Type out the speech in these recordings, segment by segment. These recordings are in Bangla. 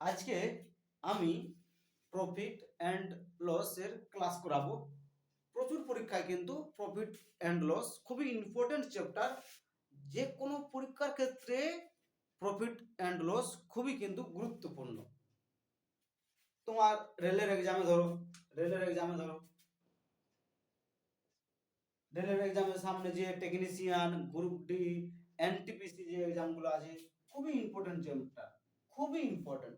আজকে আমি প্রফিট অ্যান্ড লস এর ক্লাস করাবো। প্রচুর পরীক্ষায় কিন্তু প্রফিট অ্যান্ড লস খুবই ইম্পর্টেন্ট চ্যাপ্টার। যে কোনো পরীক্ষার ক্ষেত্রে প্রফিট অ্যান্ড লস খুবই কিন্তু গুরুত্বপূর্ণ। তোমার রেলের এক্সামে ধরো, রেলের এক্সামের সামনে যে টেকনিশিয়ান, গ্রুপ ডি, এনটিপিসি যে এক্সামগুলো আছে, খুবই ইম্পর্টেন্ট চ্যাপ্টার, খুবই ইম্পর্টেন্ট।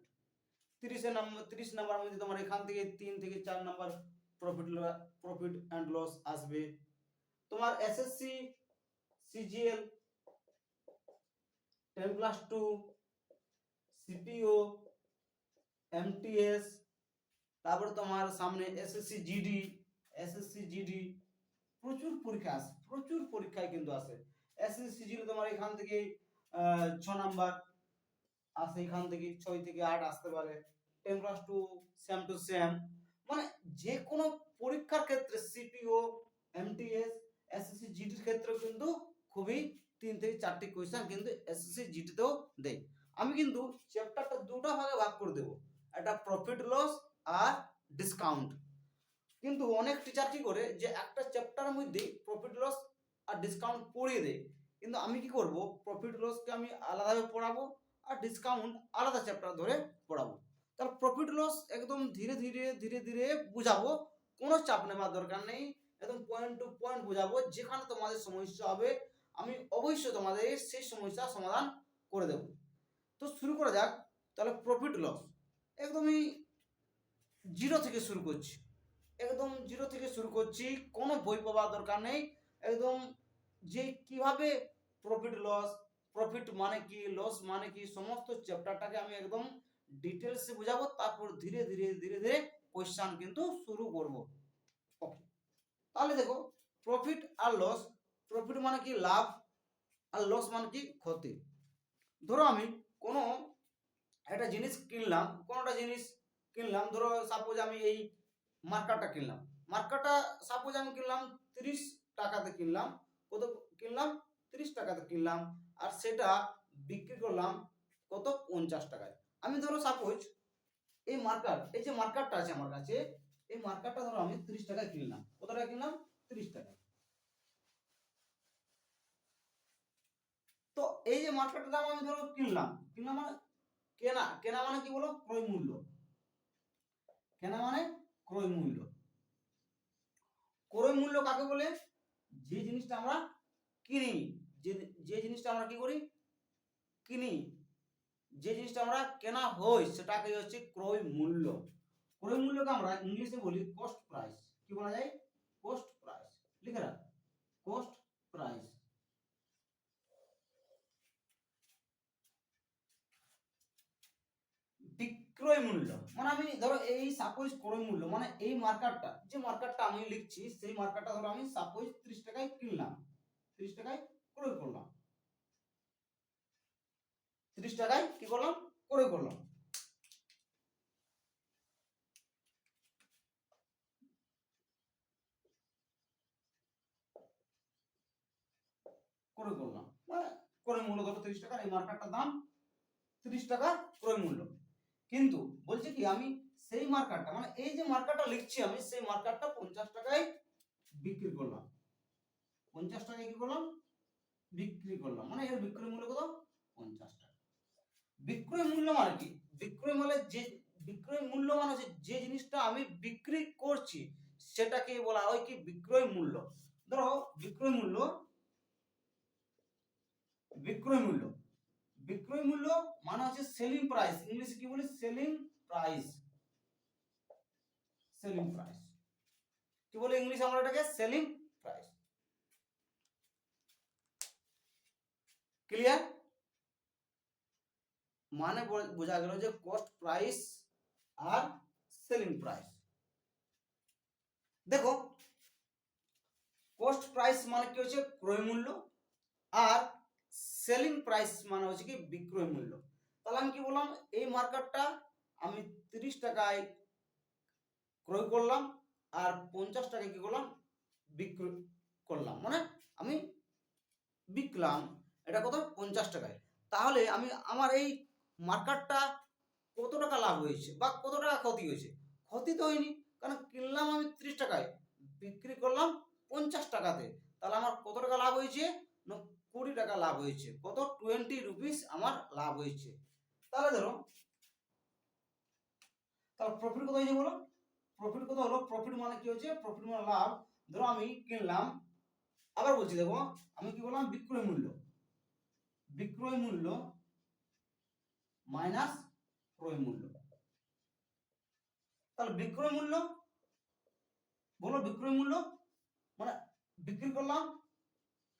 30 নাম্বার মধ্যে তোমার এখান থেকে 3 থেকে 4 নাম্বার প্রফিট অ্যান্ড লস আসবে। তোমার এসএসসি, সিজিএল, 10+2, সিপিও, এমটিএস, তারপরে তোমার সামনে এসএসসি জিডি প্রচুর পরীক্ষা আসে, প্রচুর পরীক্ষায় কিন্তু আসে। এসএসসি জিডি তোমার এখান থেকে 6 নাম্বার আসে, এখান থেকে 6 থেকে 8 আসতে পারে। 10+2 সেম টু সেম, মানে যে কোনো পরীক্ষার ক্ষেত্রে সিপিও, এমটিএস, এসএসসি জিডির ক্ষেত্রে কিন্তু খুবই 3 থেকে 4টি কোয়েশ্চেন কিন্তু এসএসসি জিডিতেও দেয়। আমি কিন্তু চ্যাপ্টারটা দুটো ভাগে ভাগ করে দেবো, একটা প্রফিট লস আর ডিসকাউন্ট। কিন্তু অনেক টিচার কি করে যে একটা চ্যাপ্টারের মধ্যে প্রফিট লস আর ডিসকাউন্ট পড়িয়ে দেয়, কিন্তু আমি কি করব, প্রফিট লসকে আমি আলাদাভাবে পড়াবো আর ডিসকাউন্ট আলাদা চ্যাপ্টার ধরে পড়াবো। তাহলে প্রফিট লস একদম ধীরে ধীরে ধীরে ধীরে বুঝাবো, কোনো চাপ নেওয়ার দরকার নেই, একদম পয়েন্ট টু পয়েন্ট বুঝাবো। যেখানে তোমাদের সমস্যা হবে আমি অবশ্যই তোমাদের সেই সমস্যার সমাধান করে দেব। তো শুরু করা যাক। তাহলে প্রফিট লস একদমই জিরো থেকে শুরু করছি, একদম জিরো থেকে শুরু করছি, কোনো বই পাওয়ার দরকার নেই। একদম যে কিভাবে প্রফিট লস, প্রফিট মানে কি, লস মানে কি, সমস্ত চ্যাপ্টারটাকে আমি একদম ডিটেলসে বোঝাবো। তারপর ধীরে ধীরে ধীরে ধীরে কোয়েশ্চন কিন্তু শুরু করব। ওকে, তাহলে দেখো, প্রফিট আর লস, প্রফিট মানে কি লাভ, আর লস মানে কি ক্ষতি। ধরো আমি কোনো একটা জিনিস কিনলাম, কোনোটা জিনিস কিনলাম, ধরো সাপোজ আমি এই মার্কারটা কিনলাম, মার্কারটা সাপোজ আমি কিনলাম 30 টাকাতে কিনলাম। কত কিনলাম? 30 টাকাতে কিনলাম, আর সেটা বিক্রি করলাম কত? 50 টাকায়। আমি ধরো সাপোজ এই মার্কার, এই যে মার্কারটা আছে আমার কাছে, এই মার্কারটা ধরো আমি 30 টাকায় কিনলাম। কত টাকা কিনলাম? 30 টাকায়। তো এই যে মার্কারটার দাম আমি ধরো কিনলাম, কিনলাম মানে কেনা, কেনা মানে কি বলো? ক্রয় মূল্য। কেনা মানে ক্রয় মূল্য। ক্রয় মূল্য কাকে বলে? যে জিনিসটা আমরা কিনি, যে যে জিনিসটা আমরা কি করি? কিনি, যে জিনিসটা আমরা কেনা হয় সেটাকে হচ্ছে ক্রয় মূল্য। ক্রয় মূল্যকে আমরা ইংলিশে বলি কস্ট প্রাইস। কি বলা যায়? Cost price. লিখে রাখ, কস্ট প্রাইস। বিক্রয় মূল্য মানে আমি ধরো এই সাপোজ ক্রয় মূল্য মানে এই মার্কারটা, যে মার্কারটা আমি লিখছি সেই মার্কারটা ধরো আমি সাপোজ 30 টাকায় কিনলাম, 30 টাকায় ক্রয় করলাম, 30 টাকায় কি করলাম? ক্রয় করলাম। ক্রয় করলাম মানে ক্রয় মূল্য ধরো 30 টাকা, এই মার্কারটার দাম 30 টাকা ক্রয় মূল্য। কিন্তু বলছে কি আমি সেই মার্কারটা মানে এই যে মার্কারটা লিখছি আমি সেই মার্কারটা 50 টাকায় বিক্রি করলাম। 50 টাকায় কি করলাম? বিক্রি করলাম, মানে এর বিক্রয় মূল্য কত? 50 টাকা। বিক্রয় মূল্য মানে কি? বিক্রয় মানে যে বিক্রয় মূল্য মানে হচ্ছে যে জিনিসটা আমি বিক্রি করছি সেটাকে বলা হয় কি? বিক্রয় মূল্য। ধরো বিক্রয় মূল্য, বিক্রয় মূল্য, বিক্রয় মূল্য মানে হচ্ছে সেলিং প্রাইস। ইংলিশে কি বলি? Selling price. সেলিং প্রাইস কি বলে ইংলিশে আমরা এটাকে? Selling price. ক্লিয়ার? মানে বোঝা গেল যে কস্ট প্রাইস আর সেলিং প্রাইস। দেখো, কস্ট প্রাইস মানে কি হচ্ছে? ক্রয় মূল্য, আর সেলিং প্রাইস মানে হচ্ছে কি? বিক্রয় মূল্য। তাহলে আমি কি বললাম? এই মার্কারটা আমি 30 টাকায় ক্রয় করলাম আর 50 টাকায় কি করলাম? বিক্রয় করলাম, মানে আমি বিকলাম এটা কত? 50 টাকায়। তাহলে আমি আমার এই মার্কারটা কত টাকা লাভ হয়েছে বা কত টাকা ক্ষতি হয়েছে? ক্ষতি তো হয়নি, কারণ কিনলাম আমি 30 টাকায়, বিক্রি করলাম 50 টাকাতে, তাহলে আমার কত টাকা লাভ হয়েছে? না 20 টাকা লাভ হয়েছে। কত? 20 রুপিস আমার লাভ হয়েছে। তাহলে ধরো, তাহলে প্রফিট কত হয়েছে বলো? প্রফিট কত হলো? প্রফিট মানে কি হচ্ছে? প্রফিট মানে লাভ। ধরো আমি কিনলাম, আবার বলছি দেখো, আমি কি বললাম? বিক্রয় মূল্য, বিক্রয় মূল্য মাইনাস ক্রয় মূল্য। তাহলে বিক্রয় মূল্য, বলো বিক্রয় মূল্য মানে বিক্রি করলাম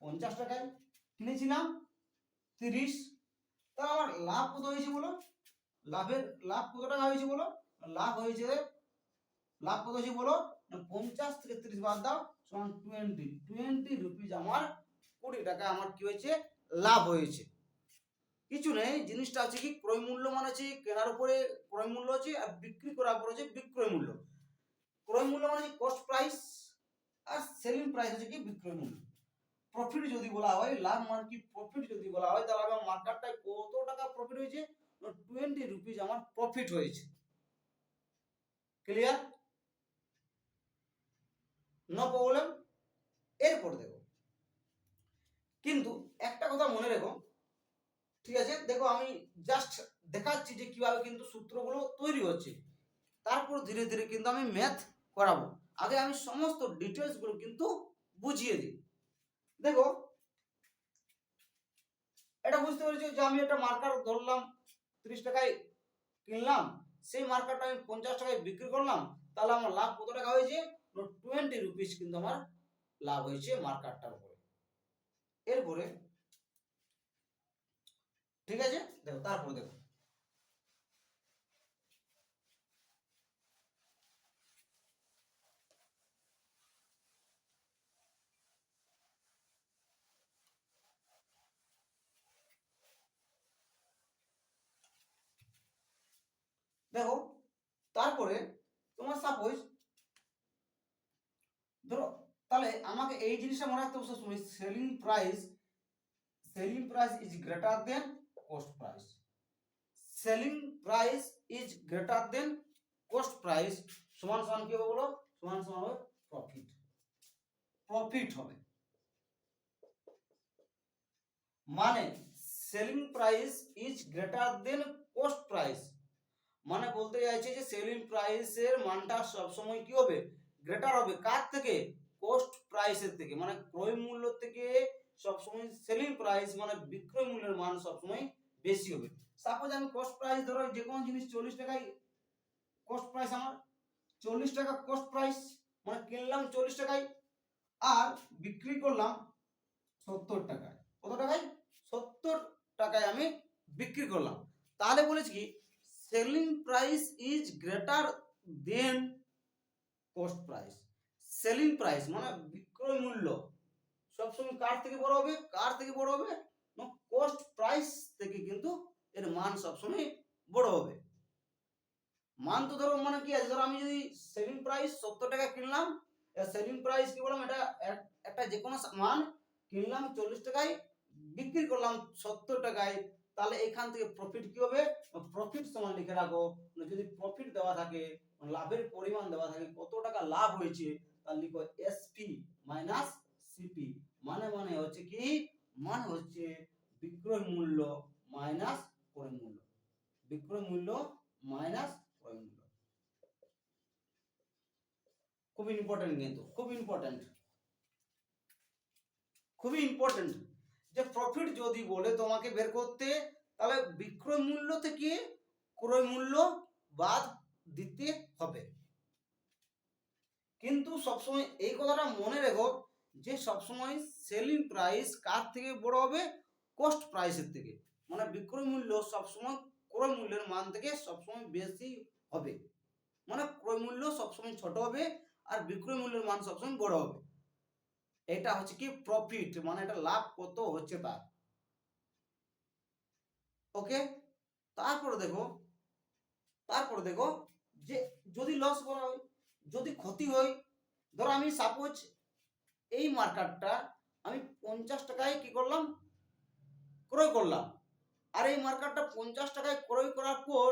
50 টাকায়, কিনেছিলাম 30, তাহলে আমার লাভ কত হয়েছে বলো? লাভ কত টাকা হয়েছে বলো? লাভ হয়েছে, লাভ কত হয়েছে বলো? 50 থেকে 30 বাদ দাও, সমান 20 রুপিস আমার 20 টাকা আমার কি হয়েছে? লাভ হয়েছে। কিছু নেই, জিনিসটা আছে কি, ক্রয় মূল্য মানে হচ্ছে কেনার উপরে ক্রয় মূল্য আছে, আর বিক্রি করার পরে হচ্ছে বিক্রয় মূল্য। ক্রয় মূল্য মানে কস্ট প্রাইস, আর সেলিং প্রাইস হচ্ছে কি বিক্রয় মূল্য। প্রফিট যদি বলা হয়, লাভ মানে কি প্রফিট যদি বলা হয়, তাহলে আমার মার্কেটটায় কত টাকা প্রফিট হয়েছে? 20 রুপিস আমার প্রফিট হয়েছে। ক্লিয়ার? No problem. এরপর দেখো, কিন্তু একটা কথা মনে রেখো, ঠিক আছে? দেখো আমি জাস্ট দেখাচ্ছি যে কিভাবে কিন্তু সূত্রগুলো তৈরি হচ্ছে, তারপর ধীরে ধীরে কিন্তু আমি ম্যাথ করাবো। আগে আমি সমস্ত ডিটেলস গুলো কিন্তু বুঝিয়ে দিই। দেখো, এটা বুঝতে পেরেছো যে আমি একটা মার্কার ধরলাম, 30 টাকায় কিনলাম, সেই মার্কারটা আমি 50 টাকায় বিক্রি করলাম, তাহলে আমার লাভ কত টাকা হয়েছে? 20 রুপিস কিন্তু আমার লাভ হয়েছে মার্কারটার উপরে। এরপরে ঠিক আছে, দেখো তারপরে দেখো, দেখো তারপরে তোমার সাপোজ ধরো, তাহলে আমাকে এই জিনিসটা মনে রাখতে হবে সবসময়, selling price is greater than cost price. Selling price is greater than cost price সমান সমান কি হবে বলো? সমান সমান হবে প্রফিট। প্রফিট হবে মানে selling price is greater than cost price, মানে বলতে চাইছে যে সেলিং প্রাইসের মানটা সবসময় কি হবে? গ্রেটার হবে। কার থেকে? কস্ট প্রাইসের থেকে, মানে ক্রয় মূল্য থেকে সবসময় সেলিং প্রাইস মানে বিক্রয় মূল্যের মান সবসময় বেশি হবে। সাপোজ আমি কস্ট প্রাইস ধরো যে কোনো জিনিস 40 টাকায় কস্ট প্রাইস আমার, 40 টাকা কস্ট প্রাইস, মানে কিনলাম 40 টাকায় আর বিক্রি করলাম 70 টাকায়। কত টাকায়? 70 টাকায় আমি বিক্রি করলাম। তাহলে বলেছি কি selling price is greater than cost price. Selling price মানে বিক্রয় মূল্য সবসময় কার থেকে বড় হবে? কার থেকে বড় হবে? না কস্ট প্রাইস থেকে কিন্তু এর মান সবসময় বড় হবে। মান তো ধরো মানে কি আছে, ধরো আমি যদি সেলিং প্রাইস 70 টাকা কিনলাম, সেলিং প্রাইস কি বললাম, এটা একটা যে কোনো মান কিনলাম 40 টাকায়, বিক্রি করলাম 70 টাকায়, তাহলে এখান থেকে প্রফিট কি হবে? প্রফিট সমান লিখে রাখো, যদি প্রফিট দেওয়া থাকে, লাভের পরিমাণ দেওয়া থাকে, কত টাকা লাভ হয়েছে, তাহলে লিখো এসপি মাইনাস সিপি, মানে হচ্ছে কি, মানে হচ্ছে বিক্রয় মূল্য মাইনাস ক্রয় মূল্য, বিক্রয় মূল্য মাইনাস ক্রয় মূল্য। খুব ইম্পর্টেন্ট, কিন্তু খুব ইম্পর্টেন্ট, খুবই ইম্পর্টেন্ট যে প্রফিট যদি বলে তোমাকে বের করতে, তাহলে বিক্রয় মূল্য থেকে ক্রয় মূল্য বাদ দিতে হবে। কিন্তু সবসময় এই কথাটা মনে রেখো যে সবসময় সেলিং প্রাইস কার থেকে বড় হবে? কস্ট প্রাইসের থেকে, মানে বিক্রয় মূল্য সবসময় ক্রয় মূল্যের মান থেকে সবসময় বেশি হবে, মানে ক্রয় মূল্য সবসময় ছোট হবে আর বিক্রয় মূল্যের মান সবসময় বড় হবে। এটা হচ্ছে কি প্রফিট, মানে এটা লাভ কত হচ্ছে তার। ওকে, তারপরে দেখো, তারপরে দেখো যে যদি লস করা হয়, যদি ক্ষতি হয়, ধরো আমি সাপোজ এই মার্কেটটা আমি 50 টাকায় কি করলাম? ক্রয় করলাম। আর এই মার্কেটটা 50 টাকায় ক্রয় করার পর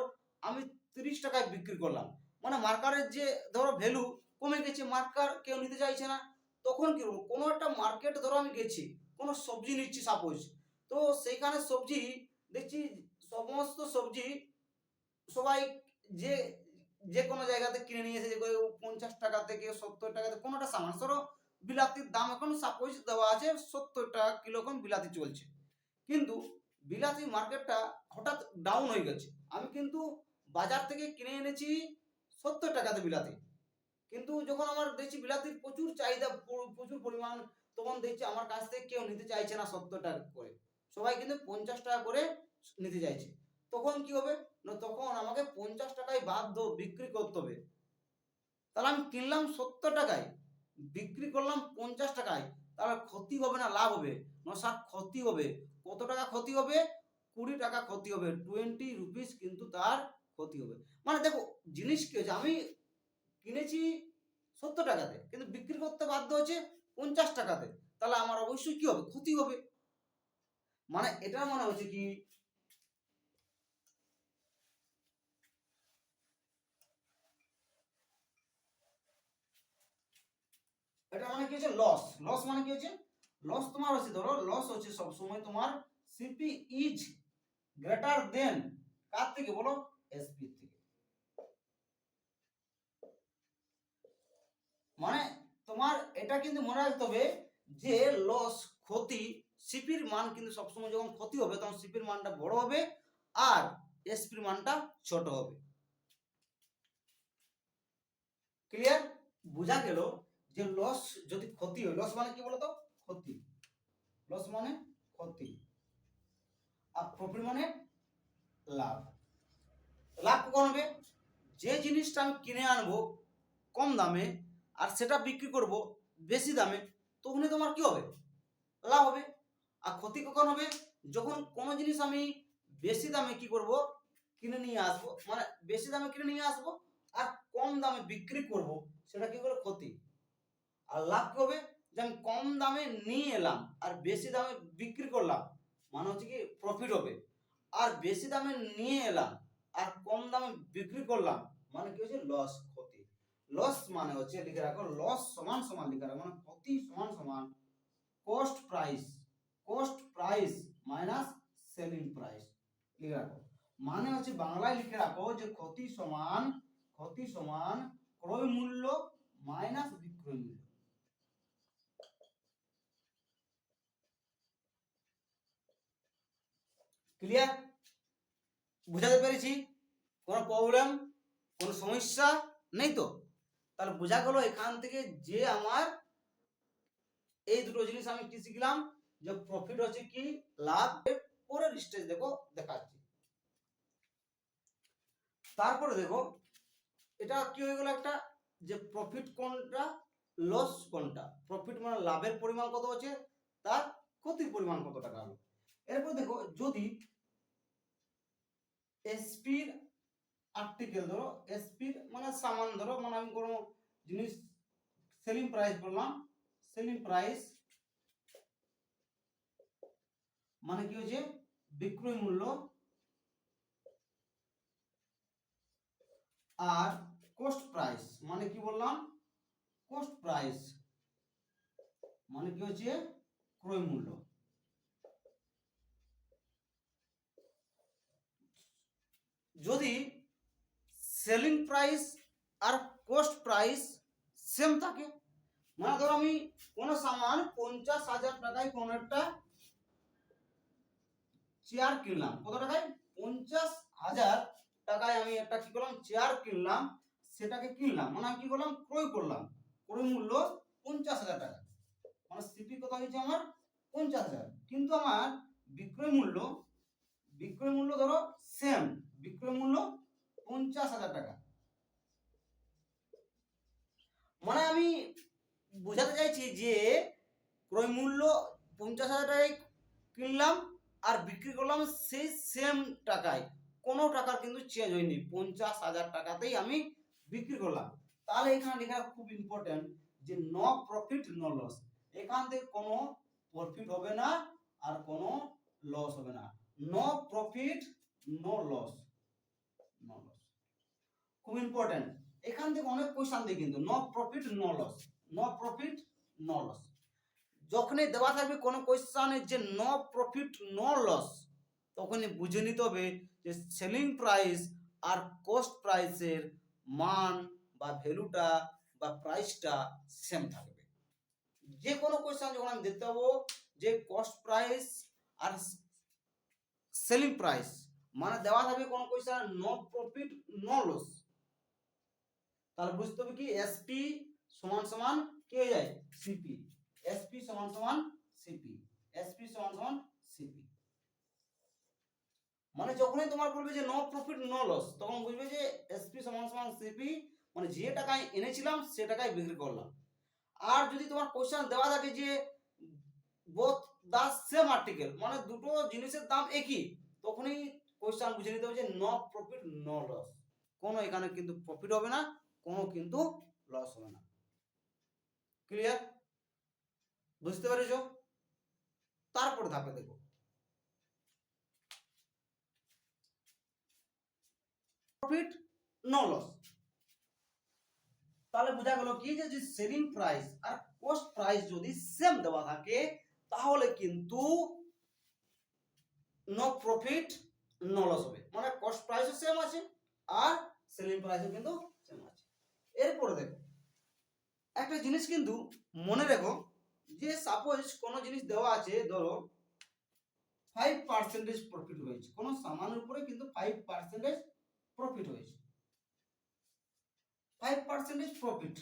আমি 30 টাকায় বিক্রি করলাম, মানে মার্কারের যে ধরো ভ্যালু কমে গেছে, মার্কার কেউ নিতে চাইছে না, তখন কি করবো, কোনো একটা মার্কেট ধরো আমি গেছি, কোনো সবজি নিচ্ছি সাপোজ, তো সেইখানে সবজি দেখছি সমস্ত সবজি সবাই যে যে কোনো জায়গাতে কিনে নিয়ে এসে, যে 50 টাকা থেকে 70 টাকাতে কোনোটা সামান, ধরো বিলাতির দাম এখন সাপোজ দেওয়া আছে 70 টাকা কিলো এখন বিলাতি চলছে, কিন্তু বিলাতি মার্কেটটা হঠাৎ ডাউন হয়ে গেছে, আমি কিন্তু বাজার থেকে কিনে এনেছি 70 টাকাতে বিলাতি, কিন্তু যখন আমার দেখছি বিলাতির প্রচুর চাহিদা, প্রচুর পরিমাণ, তখন দেখছি আমার কাছ থেকে কেউ নিতে চাইছে না 70 টাকা করে, সবাই কিন্তু 50 টাকা করে নিতে চাইছে, তখন কি হবে না, তখন আমাকে 50 টাকায় বাধ্য বিক্রি করতে হবে, তাহলে আমি কিনলাম 70 টাকায়, বিক্রি করলাম 50 টাকায়, তাহলে ক্ষতি হবে না লাভ হবে, না স্যার ক্ষতি হবে, কত টাকা ক্ষতি হবে, 20 টাকা ক্ষতি হবে, 20 রুপিস কিন্তু তার ক্ষতি হবে, মানে দেখো জিনিস কি হচ্ছে, আমি কিনেছি 70 টাকাতে কিন্তু বিক্রি করতে বাধ্য হচ্ছে 50 টাকাতে, তাহলে আমার অবশ্যই কি হবে, ক্ষতি হবে, মানে এটা মনে হচ্ছে কি, এটা মানে কি হচ্ছে লস, লস মানে কি হচ্ছে, লস তোমার হচ্ছে, ধরো লস হচ্ছে সব সময় তোমার সিপি ইজ গ্রেটার দেন কার থেকে বলো, এসপি থেকে, মানে তোমার এটা কিন্তু মনে রাখতে হবে যে লস ক্ষতি, সিপির মান কিন্তু সবসময় যখন ক্ষতি হবে তখন সিপির মানটা বড় হবে আর এসপির মানটা ছোট হবে। ক্লিয়ার? বোঝা গেল যে লস যদি ক্ষতি হয়, লস মানে কি বলতো, ক্ষতি, লস মানে ক্ষতি, আর প্রফিট মানে লাভ। লাভ কখন হবে, যে জিনিসটা আমি কিনে আনবো কম দামে আর সেটা বিক্রি করব বেশি দামে, তখনই তোমার কি হবে, লাভ হবে। আর ক্ষতি কখন হবে, যখন কোনো জিনিস আমি বেশি দামে কি করব, কিনে নিয়ে আসবো, মানে বেশি দামে কিনে নিয়ে আসবো আর কম দামে বিক্রি করব, সেটা কি করে ক্ষতি। আর লাভ কি হবে, যে আমি কম দামে নিয়ে এলাম আর বেশি দামে বিক্রি করলাম, মানে হচ্ছে কি প্রফিট হবে। আর বেশি দামে নিয়ে এলাম আর কম দামে বিক্রি করলাম, মানে কি হচ্ছে লস, ক্ষতি। লস মানে হচ্ছে লিখে রাখো, লস সমান সমান লিখে রাখো, মানে ক্ষতি সমান সমান cost price, cost price minus selling price লিখে রাখো। মানে হচ্ছে বাংলায় লিখে রাখো যে ক্ষতি সমান, ক্ষতি সমান ক্রয় মূল্য মাইনাস বিক্রয় মূল্য। ক্লিয়ার? বুঝাতে পেরেছি? কোনো প্রবলেম, কোনো সমস্যা নেই তো? তাহলে বোঝা গেল এখান থেকে যে আমার এই দুটো জিনিস আমি কি শিখলাম, যে প্রফিট হচ্ছে কি লাভ, পরের স্টেজ দেখো দেখাচ্ছি। তারপরে দেখো এটা কি হয়ে গেল একটা, যে প্রফিট কোনটা লস কোনটা, প্রফিট মানে লাভের পরিমাণ কত হচ্ছে, তার ক্ষতির পরিমাণ কত টাকা হলো। এরপর দেখো যদি এসপির আর্টিকেল, ধরো এসপির মানে সামান, ধরো মানে আমি কোনো জিনিস সেলিং প্রাইস বললাম, সেলিং প্রাইস মানে কি হচ্ছে বিক্রয় মূল্য, আর কোস্ট প্রাইস মানে কি বললাম, কোস্ট প্রাইস মানে কি হচ্ছে ক্রয় মূল্য। যদি সেলিং প্রাইস আর কোস্ট প্রাইস সেম থাকে, মানে ধরো আমি কোন সামান 50,000 টাকায় কোন একটা চেয়ার কিনলাম, কত টাকায়, 50,000 টাকায় আমি একটা কি করলাম, চেয়ার কিনলাম, সেটাকে কিনলাম মানে আমি কি করলাম, ক্রয় করলাম, ক্রয় মূল্য 50,000 টাকা, মানে সিপি কত হয়েছে আমার 50,000, কিন্তু আমার বিক্রয় মূল্য, বিক্রয় মূল্য ধরো সেম, বিক্রয় মূল্য 50,000 টাকা, মানে আমি বোঝাতে চাইছি যে ক্রয় মূল্য 50,000 টাকায় কিনলাম আর বিক্রি করলাম সেই সেম টাকায়, কোনো টাকার কিন্তু চেঞ্জ হয়নি, 50,000 টাকাতেই আমি বিক্রি করলাম। তাহলে এখানে লেখা খুব ইম্পর্টেন্ট যে নো প্রফিট নো লস, এখান থেকে কোনো প্রফিট হবে না আর কোনো লস হবে না, no profit no loss, no loss. খুব ইম্পর্টেন্ট, এখান থেকে অনেক কোয়েশ্চন দেয় কিন্তু no profit no loss, no profit no loss. যখনই দেওয়া থাকবে কোনো কোয়েশ্চনে যে নো প্রফিট নো লস, তখনই বুঝে নিতে হবে যে সেলিং প্রাইস আর কস্ট প্রাইসের মান বা ভ্যালুটা বা প্রাইসটা সেম থাকবে। যে কোনো কোয়েশ্চন যখন আমি দেখতে পাবো যে কস্ট প্রাইস আর সেলিং প্রাইস মানে দেওয়া থাকবে কোনো question no profit no loss, তাহলে বুঝতে হবে কি এসপি সমান সমান কি হয়ে যায় সিপি, এসপি সমান সমান সিপি, এসপি সমান সমান সিপি। মানে যখনই তোমার বলবে যে নো প্রফিট নো লস, তখন বুঝবে যে এসপি সমান সমান সিপি, মানে যে টাকায় এনেছিলাম সে টাকায় বিক্রি করলাম। আর যদি তোমার কোশ্চেন দেওয়া থাকে যে বোথ দা সেম আর্টিকেল, মানে দুটো জিনিসের দাম একই, তখনই কোশ্চেন বুঝে নিতে হবে যে নো প্রফিট নো লস, কোনো এখানে কিন্তু প্রফিট হবে না, কোনো কিন্তু লস হবে না। ক্লিয়ার? বুঝতে পেরেছো? তারপরে ধাপে দেখো প্রফিট নো লস। তাহলে বোঝা গেল কি যে সেলিং প্রাইস আর কস্ট প্রাইস যদি সেম দেওয়া থাকে তাহলে কিন্তু নো প্রফিট নো লস হবে, মানে কস্ট প্রাইসও সেম আছে আর সেলিং প্রাইসও কিন্তু সেম আছে। এরপরে দেখো একটা জিনিস কিন্তু মনে রেখো যে সাপোজ কোনো জিনিস দেওয়া আছে, ধরো 5% প্রফিট হয়েছে, কোনো সামানের উপরে কিন্তু 5% প্রফিট হয়েছে, 5% প্রফিট।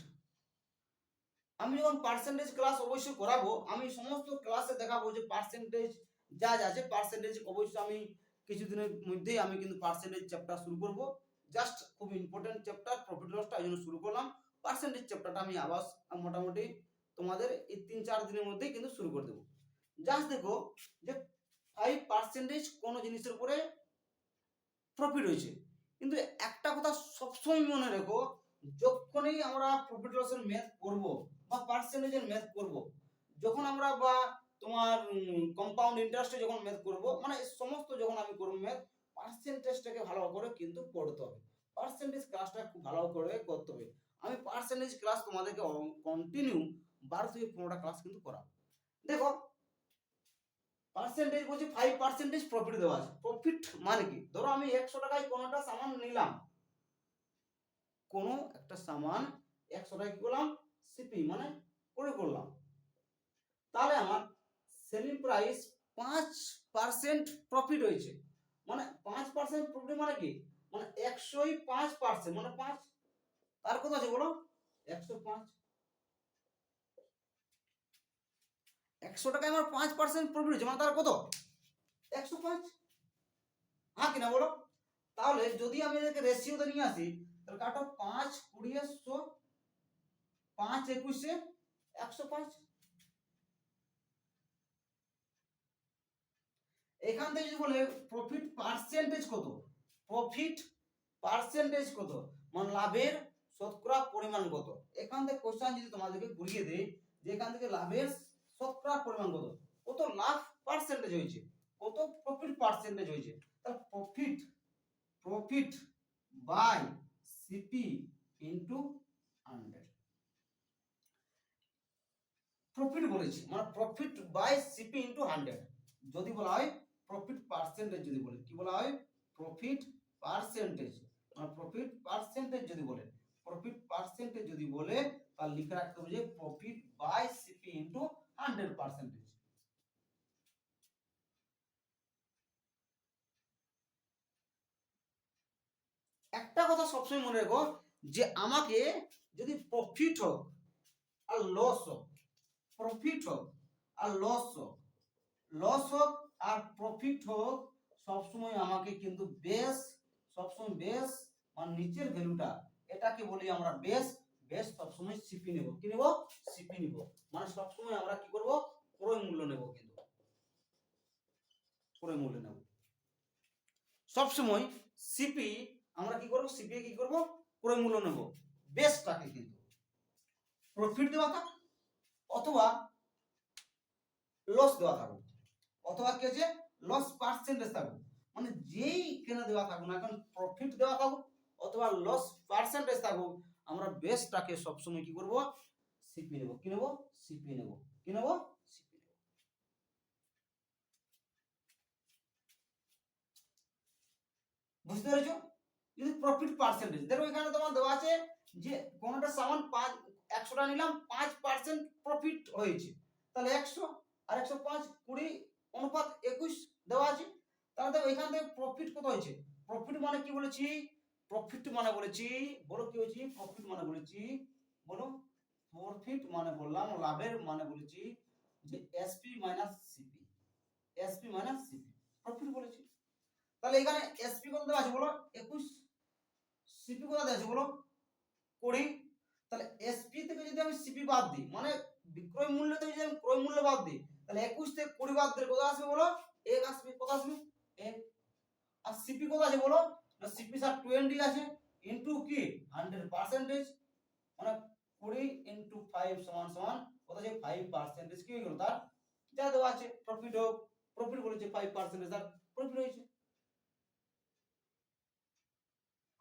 আমি যখন পার্সেন্টেজ ক্লাস অবশ্যই করাবো, আমি সমস্ত ক্লাসে দেখাবো যে পার্সেন্টেজ যা যা আছে পার্সেন্টেজ অবশ্যই আমি কিছুদিনের মধ্যেই আমি কিন্তু পার্সেন্টেজ চ্যাপ্টার শুরু করব। জাস্ট খুব ইম্পর্টেন্ট চ্যাপ্টার প্রফিট লসটা এই জন্য শুরু করলাম। পার্সেন্টেজ চ্যাপ্টারটা আমি আবার মোটামুটি তোমাদের এই 3-4 দিনের মধ্যেই কিন্তু শুরু করে দেবো। জাস্ট দেখো যে 5% কোনো জিনিসের উপরে প্রফিট হয়েছে, কিন্তু একটা কথা সবসময় মনে রেখো, যখনই আমরা প্রফিট লসের ম্যাথ করব বা পার্সেন্টেজের ম্যাথ করব, যখন আমরা বা তোমার কম্পাউন্ড ইন্টারেস্টে যখন ম্যাথ করব, মানে সমস্ত যখন আমি করব ম্যাথ, পার্সেন্টেজটাকে ভালো করে কিন্তু পড়তে হবে, পার্সেন্টেজ ক্লাসটা খুব ভালো করে করতে হবে। আমি পার্সেন্টেজ ক্লাস তোমাদেরকে কন্টিনিউ 12 থেকে 15টা ক্লাস কিন্তু করাবো। দেখো পার্সেন্টেজ বলছি 5% প্রফিট দেওয়া আছে। প্রফিট মানে কি, ধরো আমি 100 টাকায় কোনোটা সামান নিলাম, কোনো একটা সামান 100 টাকা কি করলাম সিপি মানে ক্রয় করলাম, তাহলে আমার সেলিং প্রাইস 5% প্রফিট হয়েছে, মানে 5% প্রফিট মানে কি, মানে 100ই 5% মানে 5, তার কত আছে বলো 105, 100 টাকায় আমার 5% প্রফিট হয়েছে মানে তার কত 105, হ্যাঁ কিনা বলো? তাহলে যদি আমি এটাকে রেশিওতে নিয়ে আসি, তাহলে কাটো 5 20 100, 5 21 105। এখান থেকে যদি বলে প্রফিট পার্সেন্টেজ কত, প্রফিট পার্সেন্টেজ কত মানে লাভের শতকরা পরিমাণ কত, এখান থেকে কোশ্চেন যদি তোমাদেরকে ঘুরিয়ে দেয় যে এখান থেকে লাভের শতকরা পরিমাণ কত, কত লাভ পার্সেন্টেজ হয়েছে, কত প্রফিট পার্সেন্টেজ হয়েছে, তাহলে profit profit by CP into 100। Profit বলেছি মানে প্রফিট বাই সিপি ইনটু 100। যদি বলা হয় প্রফিট পার্সেন্টেজ, যদি বলে কি বলা হয় প্রফিট পার্সেন্টেজ, মানে প্রফিট পার্সেন্টেজ যদি বলে, প্রফিট পার্সেন্টেজ যদি বলে তাহলে লিখে রাখতে হবে যে প্রফিট বাই সিপি ইনটু 100%। একটা কথা সবসময় মনে রেখো যে আমাকে যদি প্রফিট হোক আর লস হোক, প্রফিট হোক আর লস হোক, লস হোক আর প্রফিট হোক, সবসময় আমাকে কিন্তু বেস, সবসময় বেস মানে নিচের ভ্যালুটা এটাকে বলি আমরা বেস, বেস সবসময় সিপি নেব, কি নেব সিপি নেব, মানে সবসময় আমরা কি করব ক্রয় মূল্য নেব, কিন্তু ক্রয় মূল্য নেব সবসময় সিপি, আমরা কি করব সিপি কি করব ক্রয় মূল্য নেব, বেসটাকে কিন্তু প্রফিট দেওয়া থাক অথবা লস দেওয়া থাকুক, অথবা কি আছে লস পার্সেন্টেজ থাকুক, মানে যেই কেনা দেওয়া থাকুক না এখন প্রফিট দেওয়া থাকুক অথবা লস পার্সেন্টেজ থাকুক, আমরা বেসটাকে সবসময় কি করব, সিপি নেব। কি নেব? সিপি নেব। কি নেব? সিপি নেব। বুঝতে পেরেছো? যদি প্রফিট পার্সেন্টেজ দেখো এখানে তোমার দেওয়া আছে যে কোনটা সামান 100 টা নিলাম 5% প্রফিট হয়েছে, তাহলে 100 আর 105 20 অনুপাত 21 দেওয়া আছে। তাহলে দেখো এখান থেকে প্রফিট কত হয়েছে? প্রফিট মানে কি বলেছি? প্রফিট মানে বলেছি, বলো কি হয়েছে? প্রফিট মানে বলেছি, বলো প্রফিট মানে বললাম, লাভের মানে বলেছি যে SP minus CP, SP minus CP profit বলেছি। তাহলে এখানে এসপি কত দেওয়া আছে বলো? 21। সিপি কত দেওয়া আছে বলো? 20। তাহলে এসপি থেকে যদি আমি সিপি বাদ দিই, মানে বিক্রয় মূল্য থেকে যদি আমি ক্রয় মূল্য বাদ দিই, তাহলে 21 থেকে 20 বাদ দিলে কত আসবে বলো? 1 আসবে। কত আসবে? 1। আর সিপি কত আছে বলো? না সিপি স্যার 20 আছে ইনটু কি 100%, মানে 20 ইনটু 5 সমান সমান কত আছে? 5% কি হয়ে গেল তার যা দেওয়া আছে প্রফিট হোক, প্রফিট বলেছে 5% তার প্রফিট হয়েছে।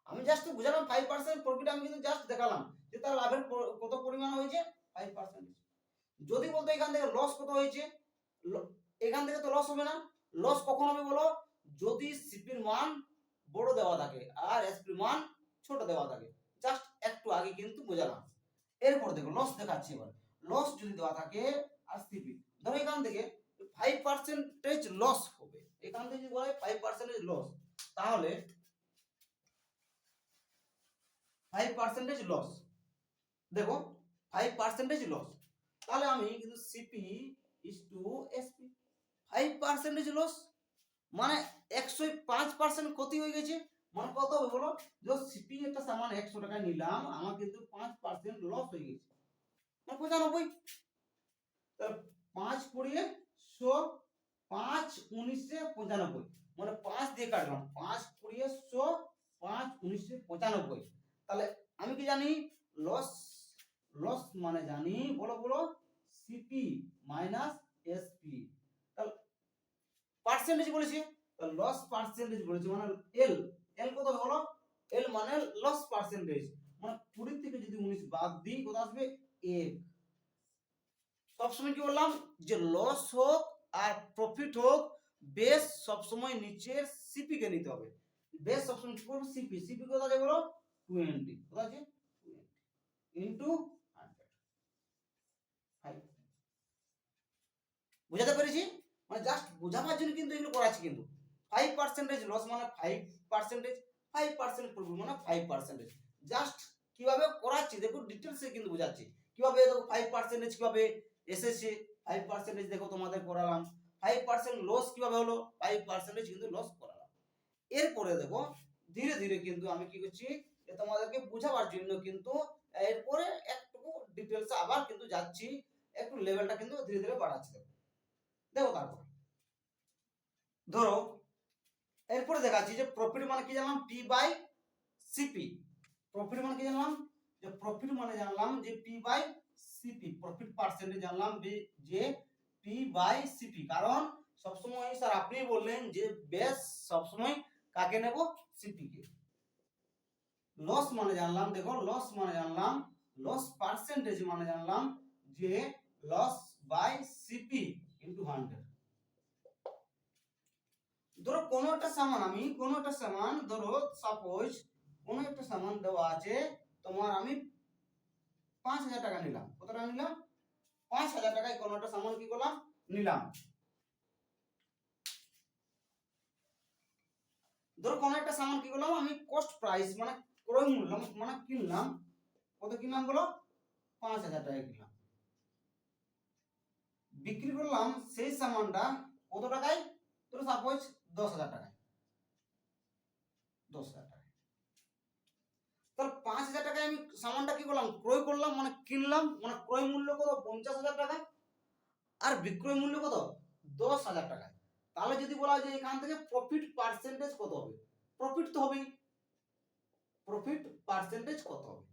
আমি জাস্ট বুঝালাম 5% প্রফিট, আমি কিন্তু জাস্ট দেখালাম যে তার লাভের কত পরিমাণ হয়েছে 5%। যদি বলতো এখান থেকে লস কত হয়েছে, এখান থেকে তো লস হবে না। লস কখন হবে বলো? যদি সিপির মান বড় দেওয়া থাকে আর এসপির মান ছোট দেওয়া থাকে। জাস্ট একটু আগে কিন্তু বোঝালাম। এরপর দেখো লস দেখাচ্ছি এবার। লস যদি দেওয়া থাকে আর সিপি, ধরো এখান থেকে 5% লস হবে, এখান থেকে যদি বলে 5% লস, তাহলে 5% লস, দেখো 5% লস, তাহলে আমি কিন্তু CP is to SP. 5% loss মানে 105% ক্ষতি হয়ে গেছে, মানে কত হবে বলো? যে সিপি একটা সামান 100 টাকায় নিলাম, আমার কিন্তু 5% লস হয়ে গেছে, মানে 95। তাহলে 5 20 100, 5 19 95, মানে 5 দিয়ে কাটলাম, 5 20 100, 5 19 95। তাহলে আমি কি জানি? লস, লস মানে জানি, বলো বলো, সিপি মাইনাস এসপি। তাহলে পার্সেন্টেজ বলেছি, তাহলে লস পার্সেন্টেজ বলেছি, মানে এল, এল কত হবে বলো? এল মানে লস পার্সেন্টেজ, মানে 20 থেকে যদি 19 বাদ দিই কত আসবে? 1। সবসময় কি বললাম যে লস হোক আর প্রফিট হোক, বেস সবসময় নিচের সিপি কে নিতে হবে। বেস সবসময় কি করব? সিপি। সিপি কত আছে বলো? 20। কত আছে? 20 ইনটু 100। বুঝাতে পেরেছি? মানে জাস্ট বোঝাবার জন্য কিন্তু এগুলো করাচ্ছি। কিন্তু 5% লস মানে 5%, 5% প্রফিট মানে 5%। জাস্ট কিভাবে করাচ্ছি দেখো, ডিটেইলসে কিন্তু বোঝাচ্ছি কিভাবে। দেখো 5% কিভাবে এসেছে, 5% দেখো তোমাদের করালাম। 5% লস কিভাবে হলো, 5% কিন্তু লস করালাম। এরপরে দেখো ধীরে ধীরে কিন্তু আমি কি করছি, যে তোমাদেরকে বোঝাবার জন্য কিন্তু এরপরে একটু ডিটেইলসে আবার কিন্তু যাচ্ছি, একটু লেভেলটা কিন্তু ধীরে ধীরে বাড়াচ্ছি। দেখো তারপর ধরো এরপরে দেখাচ্ছি যে প্রফিট মানে কি জানলাম? P by CP. প্রফিট মানে কি জানলাম? যে প্রফিট মানে জানলাম যে P by CP, profit percentage জানলাম যে পি বাই সিপি। কারণ সবসময় স্যার আপনি বললেন যে বেস সবসময় কাকে নেব? সিপি কে। লস মানে জানলাম, দেখো লস মানে জানলাম, লস পার্সেন্টেজ মানে জানলাম যে লস বাই সিপি ইনটু 100। ধরো কোনো একটা সামান, আমি কোনো একটা সামান, ধরো সাপোজ কোনো একটা সামান দেওয়া আছে তোমার, আমি 5000 টাকা নিলাম। কত টাকা নিলাম? 5000 টাকায় কোনো একটা সামান কি করলাম? নিলাম। ধরো কোনো একটা সামান কি করলাম আমি, কস্ট প্রাইস মানে ক্রয় মূল্য মানে কিনলাম, কত কিনলাম বলো? 5000 টাকায় কিনলাম। বিক্রি করলাম সেই সামানটা কত টাকায়? ধরো সাপোজ 10000 টাকায়, 10000 টাকা। তাহলে 5000 টাকায় আমি সামানটা কি করলাম? ক্রয় করলাম, মানে কিনলাম, মানে ক্রয় মূল্য কত? 50000 টাকা। আর বিক্রয় মূল্য কত? 10000 টাকা। তাহলে যদি বলা হয় যে এখান থেকে প্রফিট পার্সেন্টেজ কত হবে? প্রফিট তো হবেই, প্রফিট পার্সেন্টেজ কত হবে?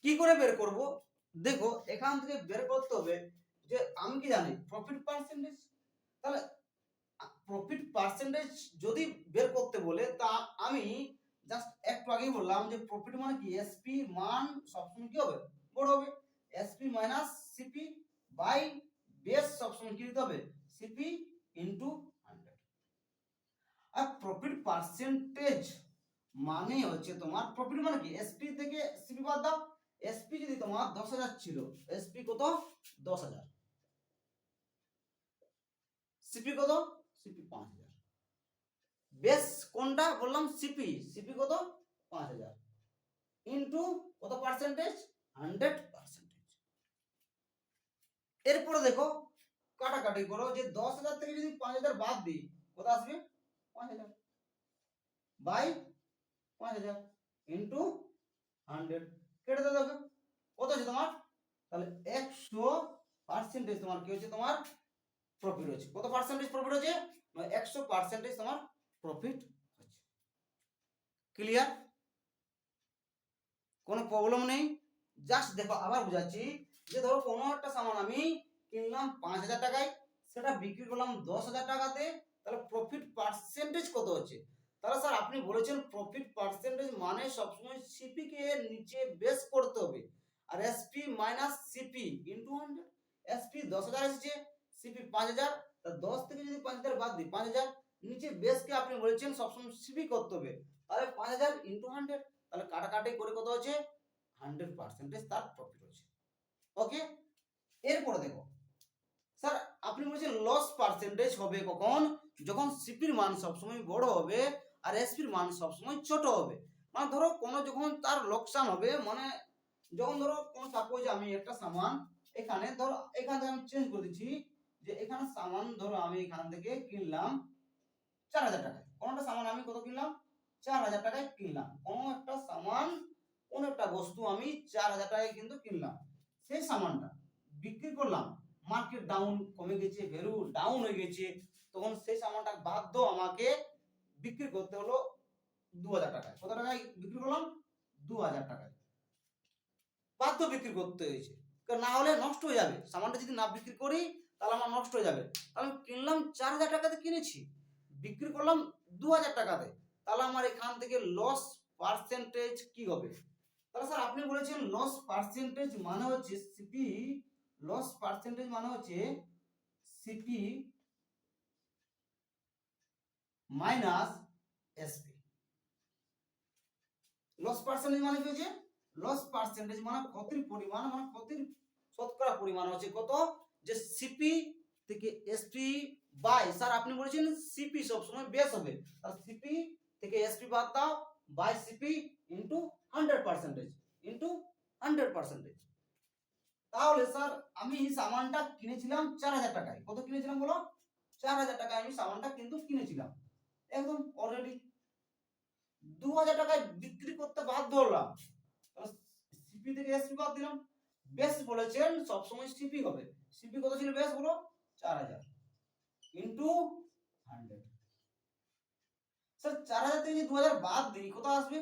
কি করে বের করব? দেখো এখান থেকে বের করতে হবে যে আমি কি জানি? Profit percentage. তাহলে প্রফিট পার্সেন্টেজ যদি বের করতে বলে, তা আমি জাস্ট আগেই বললাম যে প্রফিট মানে কি, এসপি মান সবসময় কি হবে, বড় হবে। SP minus CP by base সবসময় কি দিতে হবে, সিপি ইনটু 100। আর প্রফিট পার্সেন্টেজ মানে হচ্ছে তোমার, প্রফিট মানে কি, এসপি থেকে সিপি বাদ দাও। এসপি যদি তোমার 10,000 ছিল, এসপি কত, 10,000, সিপি কত, সিপি 5,000। বেস কোনটা বললাম, সিপি, সিপি কত, 5,000 ইনটু কত পার্সেন্টেজ, 100%। এরপরে দেখো কাটাকাটি করো, যে 10,000 থেকে যদি 5,000 বাদ দিই কত আসবে, 5,000 বাই 5,000 ইনটু 100, কেটে দাও। দেখো কত আছে তোমার, তাহলে 100% তোমার কি হচ্ছে, তোমার প্রফিট হচ্ছে। কত পার্সেন্টেজ প্রফিট হচ্ছে, 100% তোমার প্রফিট হচ্ছে। ক্লিয়ার, কোনো প্রবলেম নেই। জাস্ট দেখো আবার বুঝাচ্ছি, যে ধরো কোনো একটা সামান আমি কিনলাম 5,000 টাকায়, সেটা বিক্রি করলাম 10,000 টাকাতে, তাহলে প্রফিট পার্সেন্টেজ কত হচ্ছে। তাহলে স্যার আপনি বলেছেন প্রফিট পার্সেন্টেজ মানে সবসময় সিপি কে নিচে বেস করতে হবে, আর SP minus CP into 100। SP 10,000 এসেছে, সিপি 5,000, তা 10 থেকে যদি 5,000 বাদ দিই 5,000, নিচে বেসকে আপনি বলেছেন সবসময় সিপি করতে হবে, তাহলে 5,000 ইনটু 100, তাহলে কাটাকাটি করে কত হচ্ছে, 100% তার প্রফিট হচ্ছে। ওকে, এরপরে দেখো স্যার আপনি বলেছেন লস পার্সেন্টেজ হবে কখন, যখন সিপির মান সবসময় বড় হবে আর এসপির মান সবসময় ছোট হবে। মানে ধরো কোনো যখন তার লোকসান হবে, মানে যখন ধরো কোনো সাপোজ আমি একটা সামান এখানে ধরো, এখান থেকে আমি চেঞ্জ করে দিচ্ছি, যে এখানে সামান ধরো আমি এখান থেকে কিনলাম 4,000 টাকায়, কোনটা সামান আমি কত কিনলাম, 4,000 টাকায় কিনলাম। কোনো একটা সামান, কোন একটা বস্তু আমি 4,000 টাকায় কিন্তু কিনলাম, সেই সামানটা বিক্রি করলাম, মার্কেট ডাউন, কমে গেছে, ভ্যালু ডাউন হয়ে গেছে, তখন সেই সামানটা বাধ্য আমাকে বিক্রি করতে হলো 2,000 টাকায়। কত টাকায় বিক্রি করলাম, 2,000 টাকায় বাধ্য বিক্রি করতে হয়েছে, কারণ না হলে নষ্ট হয়ে যাবে। সামানটা যদি না বিক্রি করি তাহলে আমার নষ্ট হয়ে যাবে। আমি কিনলাম 4,000 টাকাতে কিনেছি, বিক্রি করলাম 2,000 টাকাতে, তাহলে আমার এখান থেকে লস পার্সেন্টেজ কি হবে। তাহলে স্যার আপনি বলেছেন লস পার্সেন্টেজ মানে হচ্ছে সিপি, লস পার্সেন্টেজ মানে হচ্ছে CP minus SP. Loss percentage মানে কি হচ্ছে, লস পার্সেন্টেজ মানে ক্ষতির পরিমাণ, মানে ক্ষতির শতকরা পরিমাণ হচ্ছে কত, যে সিপি থেকে এসপি বাই, স্যার আপনি বলেছেন সিপি সবসময় বেস হবে, তাহলে সিপি থেকে এসপি বাদ দাও বাই সিপি ইনটু 100%, ইনটু 100%। তাহলে স্যার আমি সামানটা কিনেছিলাম 4,000 টাকায়, কত কিনেছিলাম বলো, 4,000 টাকায় আমি সামানটা কিন্তু কিনেছিলাম, একদম অলরেডি 2,000 টাকায় বিক্রি করতে বাধ্য হলাম, সিপি থেকে এসপি বাদ দিলাম। বেস বলেছেন সবসময় সিপি হবে, সিপি কত ছিল বেস বলো, 4,000 ইনটু 100। স্যার 4,000 থেকে যদি 2,000 বাদ দিই কত আসবে,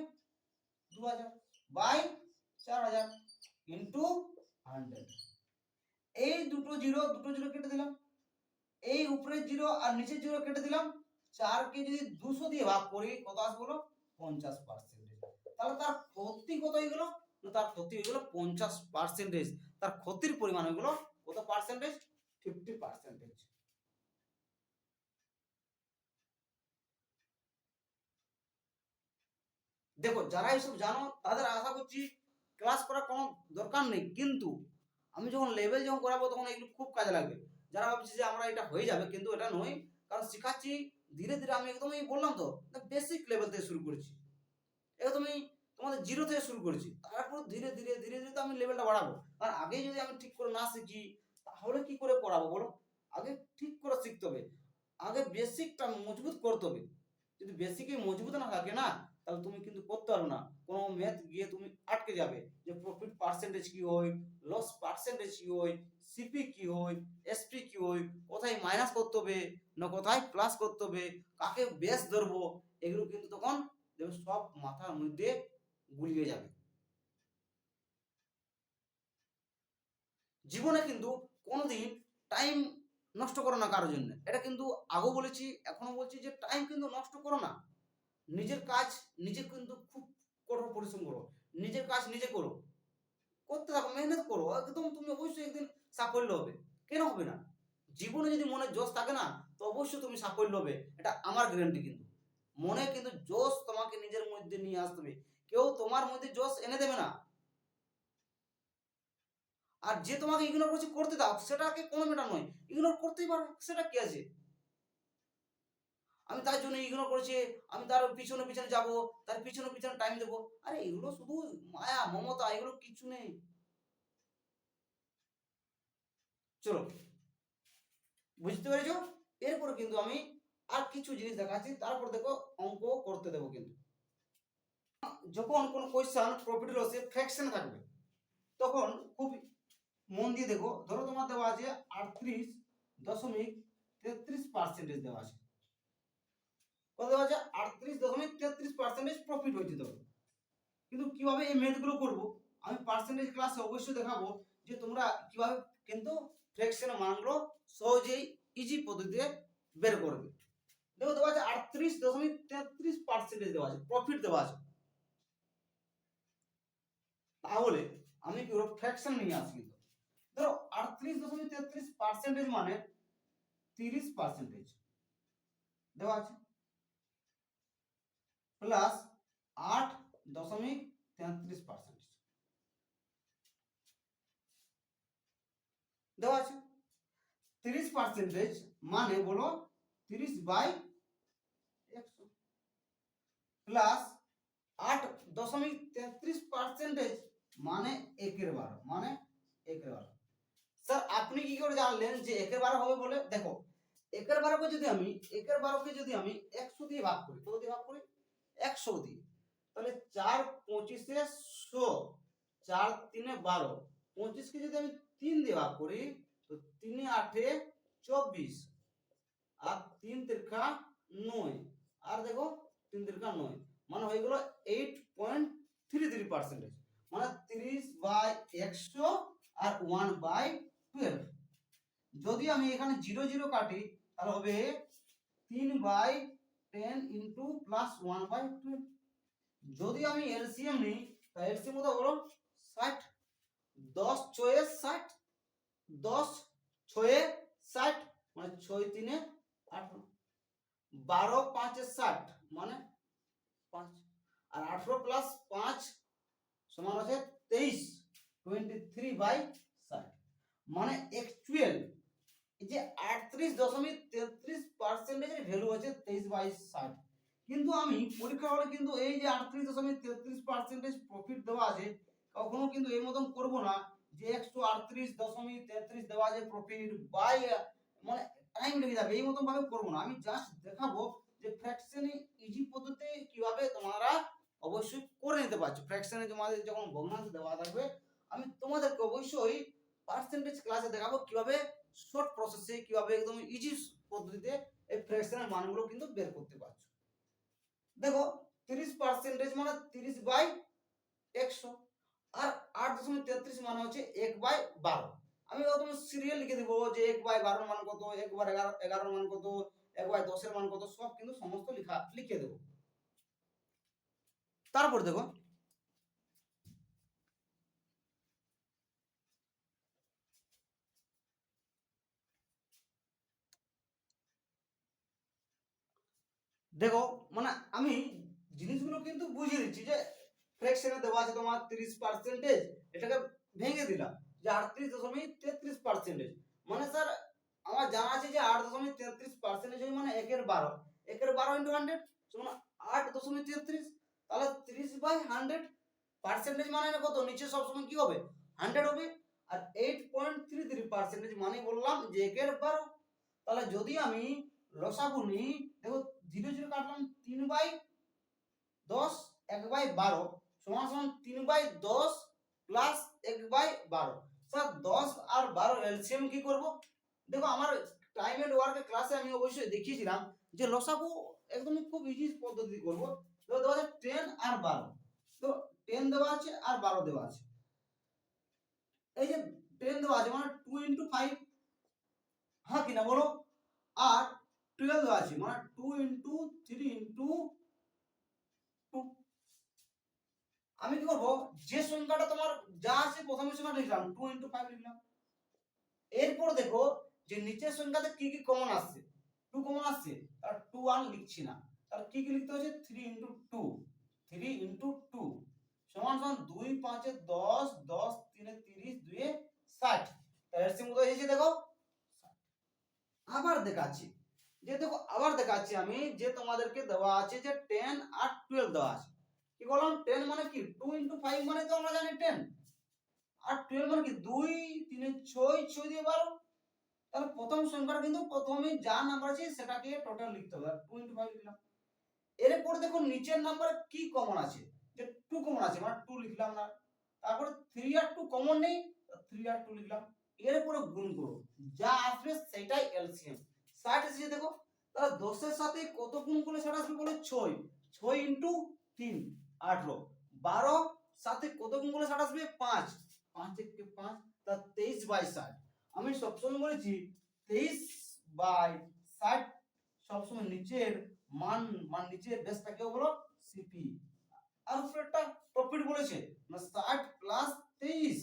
2,000 বাই 4,000 ইনটু 100। এই দুটো জিরো কেটে দিলাম, এই উপরের জিরো আর নিচের জিরো কেটে দিলাম, 4 কে যদি 200 দিয়ে ভাগ করি কত আসবে বলো, 50%। তাহলে তার ক্ষতি কত হয়ে গেল, তার ক্ষতি হয়ে গেল 50%, তার ক্ষতির পরিমাণ হয়ে গেল কত পার্সেন্টেজ, 50%। দেখো যারা এইসব জানো তাদের আশা করছি ক্লাস করার কোনো দরকার নেই, কিন্তু আমি যখন লেভেল যখন করাবো তখন এগুলো খুব কাজে লাগবে। যারা ভাবছে যে আমরা এটা হয়ে যাবে, কিন্তু এটা নয়, কারণ শেখাচ্ছি ধীরে ধীরে। আমি একদমই বললাম তো বেসিক লেভেল থেকে শুরু করেছি, একদমই তোমাদের জিরো থেকে শুরু করেছি, তারপর ধীরে ধীরে ধীরে ধীরে তো আমি লেভেলটা বাড়াবো। কারণ আগে যদি আমি ঠিক করে না শিখি তাহলে কি করে পড়াবো বলো, আগে ঠিক করে শিখতে হবে, আগে বেসিকটা মজবুত করতে হবে। যদি বেসিকই মজবুত না থাকে না, তাহলে তুমি কিন্তু করতে পারবে না, কোনো ম্যাথ গিয়ে তুমি আটকে যাবে, যে প্রফিট পার্সেন্টেজ কি হয়, লস পার্সেন্টেজ কি হয়, সিপি কি হয়, এসপি কি হয়, কোথায় মাইনাস করতে হবে না কোথায় প্লাস করতে হবে, কাকে বেস ধরবো, এগুলো কিন্তু তখন সব মাথার মধ্যে গুলিয়ে যাবে। জীবনে কিন্তু কোনোদিন টাইম নষ্ট করো না কারোর জন্য, এটা কিন্তু আগেও বলেছি এখনো বলছি, যে টাইম কিন্তু নষ্ট করো না, নিজের কাজ নিজে কিন্তু খুব কঠোর পরিশ্রম করো, নিজের কাজ নিজে করো, করতে থাকো, মেহনত করো, একদম তুমি অবশ্যই একদিন সাফল্য হবে। কেন হবে না? জীবনে যদি মনে জোশ থাকে না, তো অবশ্যই তুমি সাফল্য হবে, এটা আমার গ্যারান্টি। কিন্তু মনে কিন্তু জোশ তোমাকে নিজের মধ্যে নিয়ে আসতে হবে, কেউ তোমার মধ্যে জোশ এনে দেবে না। আর যে তোমাকে ইগনোর করছে করতে দাও, সেটাকে কোনো ম্যাটার নয়, ইগনোর করতেই পারো, সেটা কি আছে? আমি তার জন্য ইগনোর করেছি, আমি তার পিছনে পিছনে যাব, তার পিছনে পিছনে টাইম দেবো, আরে এগুলো শুধু মায়া মমতা, এগুলো কিছু নেই। চলো, বুঝতে পেরেছো? এরপরে কিন্তু আমি আর কিছু জিনিস দেখাচ্ছি, তারপর দেখো অঙ্ক করতে দেবো। কিন্তু যখন কোনো কোয়েশ্চেন প্রফিট লসে ফ্র্যাকশন থাকবে, তখন খুব মন দিয়ে দেখো। ধরো তোমার দেওয়া আছে 38.33% দেওয়া আছে। কত দেওয়া আছে? 38.33% প্রফিট হয়েছে। ধরো, কিন্তু কিভাবে এই ম্যাথগুলো করব, আমি পার্সেন্টেজ ক্লাসে অবশ্যই দেখাবো যে তোমরা কিভাবে কিন্তু ফ্র্যাকশনের মানগুলো সহজেই ইজি পদ্ধতিতে বের করবে। দেখো দেওয়া আছে 38.33% দেওয়া আছে, প্রফিট দেওয়া আছে। তাহলে আমি কি করব, ফ্র্যাকশন নিয়ে আসি। ধরো 38.33% মানে 30% দেওয়া আছে, প্লাস 8.33% দেওয়া আছে। 30% মানে বলো 30/100, প্লাস 8.33% মানে 1/12, মানে 1/12। স্যার আপনি কি করে জানলেন যে 1/12 হবে বলে? দেখো, 1/12কে যদি আমি 100 দিয়ে ভাগ করি, কত দিয়ে ভাগ করি? 100 দিয়ে, তাহলে 4×25 100, 4×3 12, 25কে যদি আমি 3 দিয়ে ভাগ করি, তো 3×8 24, আর 3×3 9, আর দেখো 3×3 9, মানে হয়ে গেল 8.33%, মানে 30/100 আর 1/12। যদি আমি এখানে 0 0 কাটি, তাহলে হবে 3/10 ইন্টু প্লাস 1/12। যদি আমি এলসিএম নিই, তাহলে এলসিএম কত হলো? 60। 10 6 60, 10 6 60, মানে 6 3 18, 12 5 60, মানে 5, আর 18 প্লাস 5 সমান আছে 23, 23/60, মানে অ্যাকচুয়াল এই যে 38.33% ভ্যালু আছে 23/60। কিন্তু আমি পরীক্ষা হলে কিন্তু এই যে 38.33% প্রফিট দেওয়া আছে, কখনো কিন্তু এই মতন করব না যে 138.33 দেওয়া আছে প্রফিট বাই, মানে টাইম লেগে যাবে, এই মতন ভাবে করব না। আমি জাস্ট দেখাবো যে ফ্র্যাকশনে ইজি পদ্ধতি কিভাবে তোমরা অবশ্যই করে নিতে পারছো। ফ্র্যাকশনে তোমাদের যখন ভগ্নাংশ দেওয়া থাকবে, আমি তোমাদেরকে অবশ্যই পার্সেন্টেজ ক্লাসে দেখাবো কিভাবে শর্ট প্রসেসে, কিভাবে একদম ইজি পদ্ধতিতে এই ফ্র্যাকশনের মানগুলো কিন্তু বের করতে পারছো। দেখো 30% মানে 30/100, আর 8.33 মানে হচ্ছে 1/12। আমি একদম সিরিয়াল লিখে দিব যে 1/12 মান কত, 1/11 মান কত, 1/10 মান কত, সব কিন্তু সমস্ত লিখে দেব। তারপর দেখো দেখো মানে আমি জিনিসগুলো কিন্তু বুঝিয়ে দিচ্ছি যে ফ্র্যাকশনে দেওয়া আছে তোমার 30%, এটাকে ভেঙে দিলাম যে 38.33%, মানে স্যার আমার জানা আছে যে 8.33% মানে 1/12, 1/12 ইন্টু 100 সমান 8.33, তাহলে 30/100 মানে কত? নিচে সবসময় কি হবে? 100 হবে। আর 8.33% মানে বললাম যে 1/12। তাহলে যদি আমি লসাগু নিই, দেখো 0 0 কাটলাম, 3/10, 1/12 সমান সমান 3/10 প্লাস 1/12। স্যার 10 আর 12 এলসিএম কি করব? দেখো আমার টাইম এন্ড ওয়ার্কের ক্লাসে আমি অবশ্যই দেখিয়েছিলাম যে লসাগু একদম খুব ইজি পদ্ধতি করব। তো দেওয়া আছে 10 আর 12, তো 10 দেওয়া আছে আর 12 দেওয়া আছে। এই যে 10 দেওয়া আছে মানে 2 ইন্টু 5, হ্যাঁ কিনা বলো? আর 12 আছে মানে 2 ইন্টু 3 ইন্টু 2, সংখ্যাটা তোমার যা আছে প্রথমের সংখ্যা লিখলাম 2 × 5 লিখলাম। এরপর দেখো যে নিচের সংখ্যাতে কি কি কমন আসছে, 2 কমন আসছে, তার 2 আর লিখছি না, তার কি কি লিখতে হচ্ছে 3 × 2, 3 × 2 সমান সমান 2 5 10, 10 3 30, 2 60। তাহলে এর মতো হয়েছে দেখো। আবার দেখাচ্ছি আবার দেখাচ্ছি আমি যে তোমাদেরকে দেওয়া আছে যে 10 আর 12 দেওয়া আছে। কি বললাম 10 মানে কি 2 × 5 মানে তো আমরা জানি 10, আর 12 মানে কি 2 3 6, 6 দিয়ে 12। তাহলে প্রথম সংখ্যাটা কিন্তু প্রথমে যা নাম্বার আছে সেটাকে টোটাল লিখতে হবে, 2 × 5 লিখলাম। এরপর দেখো নিচের নাম্বারে কি কমন আছে, যে 2 কমন আছে মানে 2 লিখলাম না, তারপরে 3 আর 2 কমন নেই, 3 আর 2 লিখলাম। এরপরে গুণ করো, যা আসবে সেটাই এলসিএম 60 এসেছে দেখো। তাহলে 10 এর সাথে কত গুণ করলে 60 আসবে বলে 6, 6 × 3 18, 12 সাথে কত গুণ করলে 60 আসবে 5, 5 × 5 তা 23/60। আমি সবসময় বলেছি 23/60 সবসময় নিচের মান নিচের বেসটাকে বলো সিপি, আর উপরেরটা প্রফিট বলেছে না 60 + 23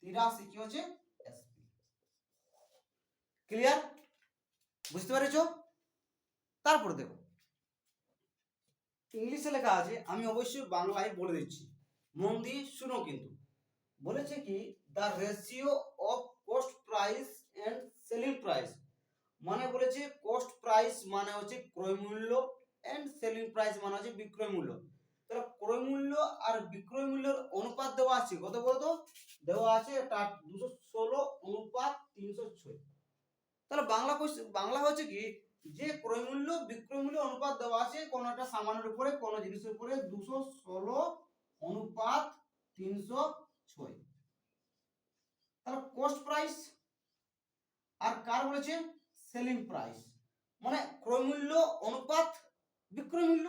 83 কি হচ্ছে এসপি। ক্লিয়ার, বুঝতে পেরেছো? তারপর দেখো ইংলিশে লেখা আছে, আমি অবশ্যই বাংলায় বলে দিচ্ছি, মন দিয়ে শুনো। কিন্তু বলেছে কি the ratio of cost price and selling price, মানে বলেছে কস্ট প্রাইস মানে হচ্ছে ক্রয় মূল্য এন্ড সেলিং প্রাইস মানে হচ্ছে বিক্রয় মূল্য। তাহলে ক্রয় মূল্য আর বিক্রয় মূল্যের অনুপাত দেওয়া আছে, কত বলতো দেওয়া আছে এটা 216:306। তাহলে বাংলা হচ্ছে কি যে ক্রয় মূল্য বিক্রয় মূল্য অনুপাত দেওয়া আছে কোন একটা সামানের উপরে কোন জিনিসের উপরে 216:306। তাহলে কস্ট প্রাইস আর কার বলেছে সেলিং প্রাইস, মানে ক্রয় মূল্য অনুপাত বিক্রয় মূল্য।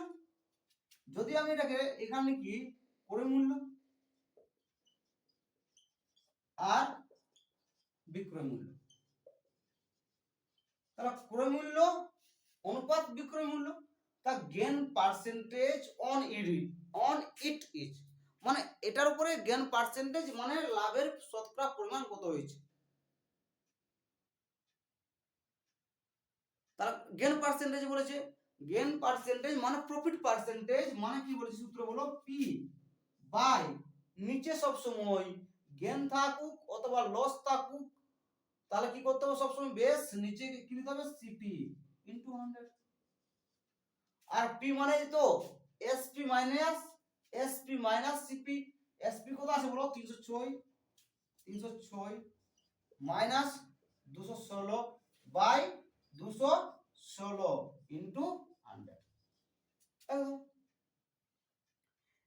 যদি আমি এটাকে এখানে লিখি ক্রয় মূল্য আর বিক্রয় মূল্য, তাহলে ক্রয় মূল্য অনুপাত বিক্রয় মূল্য, তা gain percentage on it is, মানে এটার উপরে গেন পার্সেন্টেজ মানে লাভের শতকরা পরিমাণ কত হয়েছে। তাহলে গেন পার্সেন্টেজ বলেছে, গেন পার্সেন্টেজ মানে প্রফিট পার্সেন্টেজ মানে কি বলেছে সূত্র বলো পি বাই নিচে সব সময় গেন থাকুক অথবা লস থাকুক, তাহলে কি করতে হবে সবসময় বেস নিচে কি নিতে হবে সিপি ইনটু 100। আর পি মানে তো এসপি মাইনাস সিপি। এসপি কত আছে বলো 306 মাইনাস 216 বাই 216 ইনটু 100।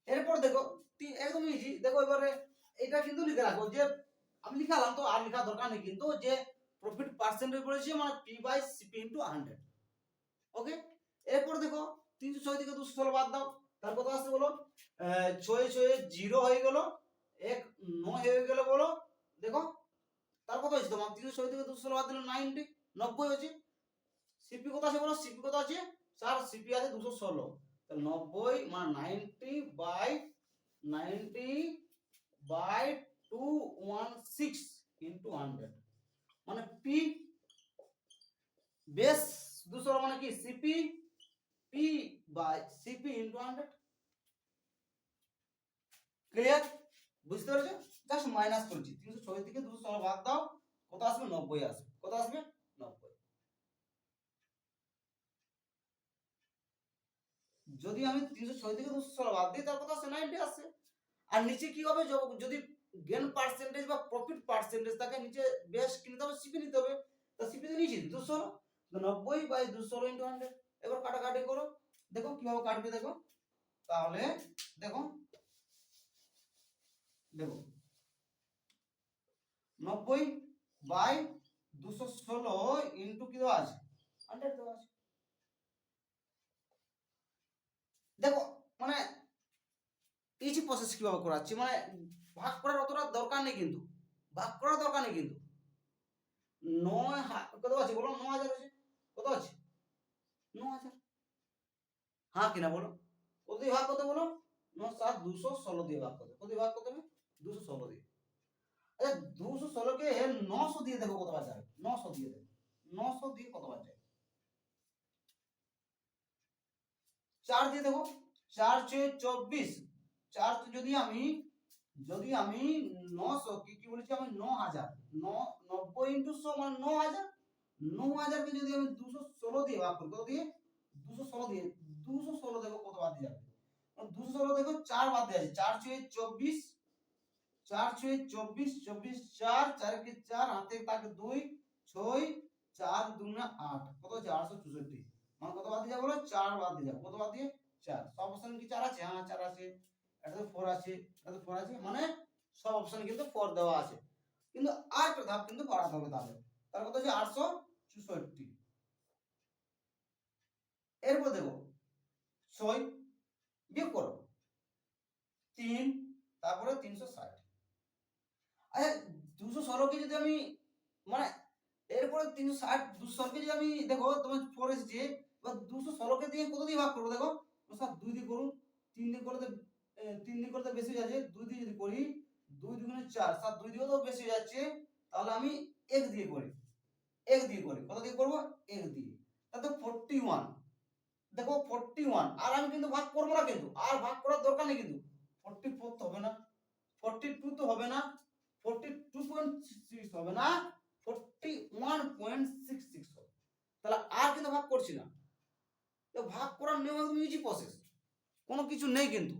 এরপর দেখো একদম ইজি, দেখো এবারে এটা কিন্তু লিখে রাখো যে আমি লিখালাম তো আর লেখা দরকার নেই, কিন্তু যে প্রফিট পার্সেন্টেজ বলেছে মানে পি বাই সিপি ইনটু 100। ওকে, এরপর দেখো 306 থেকে 216 বাদ দাও, তার কত আসছে বলো 6 6 0 হয়ে গেল, 1 9 হয়ে গেল বলো। দেখো তার কত হচ্ছে তোমার 306 থেকে 216 বাদ দিলে 90 হচ্ছে। সিপি কত আছে বলো, সিপি কত আছে স্যার সিপি আছে 216, তাহলে 90 মানে 90/216 ইনটু 100, মানে পি বেস 216 মানে কি CP P by CP into 100। Clear, বুঝতে পেরেছো? জাস্ট মাইনাস করছি 306 থেকে 216 বাদ দাও, কত আসবে 90 আসবে, কত আসবে 90। যদি আমি 306 থেকে 216 বাদ দিই তার কত আসছে 90 আসছে। আর নিচে কি হবে যদি গেন পার্সেন্টেজ বা প্রফিট পার্সেন্টেজ থাকে নিচে বেস কি নিতে হবে সিপি নিতে হবে, তো সিপি তো নিয়েছি 216, তো 90/216 ইনটু 100। এবার কাটাকাটি করো, দেখো কিভাবে কাটবে দেখো। তাহলে দেখো দেখো 90/216 ইনটু কি দেওয়া আছে 100 দেওয়া আছে। দেখো মানে ইজি প্রসেস কিভাবে করাচ্ছি, মানে ভাগ করার অতটা দরকার নেই, কিন্তু ভাগ করার দরকার নেই, কিন্তু 9 কত আছে বলো 9000 আছে, কত আছে 9000, হ্যাঁ কিনা বলো, কত দিয়ে ভাগ করতে বলো 9 7 216 দিয়ে ভাগ করতে, কত দিয়ে ভাগ করতে হবে 216 দিয়ে। আচ্ছা 216 কে 900 দিয়ে দেখো কতবার যায়, 900 দিয়ে দেখো, 900 দিয়ে কতবার যায়, 4 দিয়ে দেখো, 4 6 24, 4 যদি আমি 900 কি বলেছি আমি 9000, 90 ইনটু 100 মানে 9000, 9000 কে যদি আমি 216 দিয়ে ভাগ করি, কত দিয়ে 216 দিয়ে, 216 দেখো কত বাদ দিয়ে যাবে, 216 দেখো 4 বাদ দিয়ে আছে, 4 6 24, 4 6 24, 24 4, 4 के 4 হাতে থাকে 2 6, 4 2 8, কত হচ্ছে 864, মানে কত বাদ দিয়ে যাবে বলো 4 বাদ দিয়ে যাবে, কত বাদ দিয়ে 4, সব অপশন কি 4 আছে, হ্যাঁ 4 আছে, এটা তো 4 আছে, এটা তো 4 আছে, মানে সব অপশন কিন্তু 4 দেওয়া আছে, কিন্তু আর একটা ধাপ কিন্তু বাড়াতে হবে, তাহলে তাহলে কত হচ্ছে 864। এরপর দেখো 6 বিয়োগ করো 3, তারপরে 360, আচ্ছা 216 কে যদি আমি মানে এরপরে 360, 216 কে যদি আমি দেখো তোমার 4 এসেছে, এবার 216 কে দিয়ে কত দিয়ে ভাগ করবো দেখো, স্যার 2 দিয়ে করুন, 3 দিয়ে করলে 3 দিয়ে করতে বেশি হয়ে যাচ্ছে, 2 দিয়ে যদি করি 2 দুগুণে 4, স্যার 2 দিয়েও তো বেশি হয়ে যাচ্ছে, তাহলে আমি 1 দিয়ে করি, 1 দিয়ে করি, কত দিয়ে করব 1 দিয়ে, তাহলে 41, দেখো 41, আর আমি কিন্তু ভাগ করব না, কিন্তু আর ভাগ করার দরকার নেই, কিন্তু 44 তো হবে না, 42 তো হবে না, 42.6 হবে না, 41.66 হবে, তাহলে আর কিন্তু ভাগ করছি না, তো ভাগ করার নিয়ম একদম ইজি প্রসেস, কোনো কিছু নেই কিন্তু।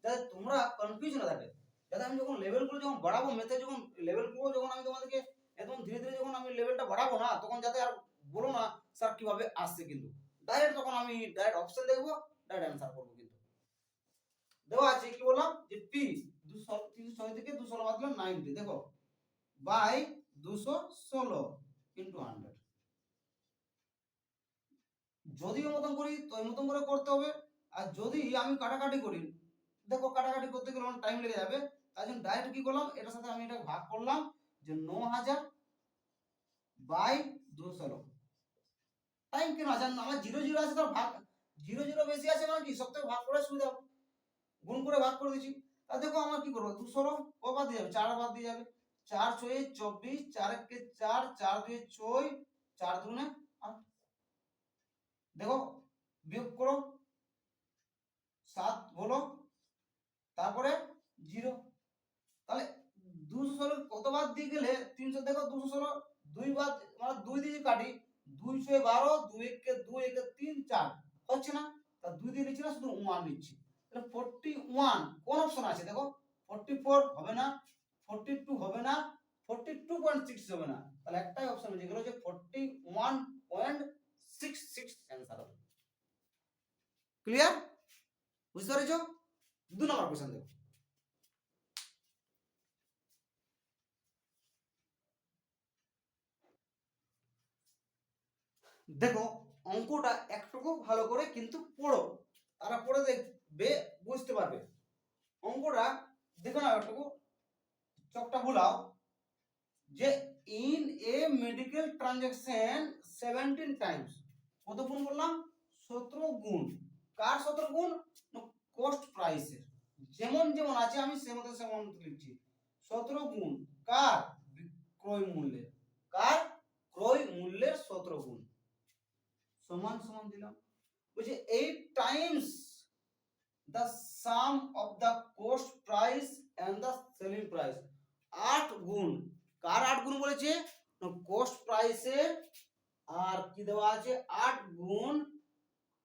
যাতে তোমরা কনফিউজ না থাকে, যাতে আমি যখন লেভেলগুলো যখন বাড়াবো, মেথে যখন লেভেলগুলো যখন আমি তোমাদেরকে একদম ধীরে ধীরে যখন আমি লেভেলটা বাড়াবো না, তখন যাতে আর বলো না স্যার কিভাবে আসছে, কিন্তু ডাইরেক্ট তখন আমি ডাইরেক্ট অপশন দেখবো, ডাইরেক্ট অ্যান্সার করবো, কিন্তু দেওয়া আছে কি বললাম যে পি 306 থেকে 216 বাদ দিলাম 90, দেখো বাই 216 ইনটু 100, যদি ওই মতন করি তো ওই মতন করে করতে হবে, আর যদি আমি কাটাকাটি করি, দেখো কাটাকাটি করতে গেলে অনেক টাইম লেগে যাবে, তাই জন্য ডাইরেক্ট কি করলাম, এটার সাথে আমি এটা ভাগ করলাম, যে 9000 বাই 216, টাইম কেন আছে, আমার 0 0 আছে, তার ভাগ 0 0 বেশি আছে মানে কি সব থেকে ভাগ করার সুবিধা, গুণ করে ভাগ করে দিচ্ছি, তা দেখো আমার কি করবো 216 ক বাদ দিয়ে যাবে, 4 বাদ দিয়ে যাবে, 4 6 24, 4 1 4, 4 2 6, 4 2 8, দেখো বিয়োগ করো 7 বলো, তারপরে 0, তাহলে 216 কত বাদ দিয়ে গেলে 300, দেখো 216 2 বাদ মানে 2 দিয়ে কাটি, 2 6 12, 2 1 2 1 3 4 হচ্ছে না, তা 2 দিয়ে নিচ্ছি না, শুধু 1 নিচ্ছি, তাহলে 41 কোন অপশন আছে দেখো, 44 হবে না, 42 হবে না, 42.6 হবে না, তাহলে একটাই অপশন আছে, যেগুলো হচ্ছে 41.66 অ্যানসার হবে। ক্লিয়ার, বুঝতে পেরেছো? 2 নম্বর কোশ্চেন দেখো, দেখো অঙ্কটা একটুকু ভালো করে কিন্তু পড়ো, তারা পড়ে দেখবে বুঝতে পারবে, অঙ্কটা দেখো না একটুকু চকটা ভুলাও, যে in a medical transaction 17 Times, কত গুণ বললাম 17 গুণ, কার 17 গুণ, কস্ট প্রাইসের, যেমন যেমন আছে আমি সেমন লিখছি, 17 গুণ কার ক্রয় মূল্যের, কার ক্রয় মূল্যের 17 গুণ, সমান সমান দিলাম, বলছে 8 Times the sum of the cost price and the selling price, 8 গুণ, কার 8 গুণ বলেছে, কোস্ট প্রাইসের, আর কি দেওয়া আছে 8 গুণ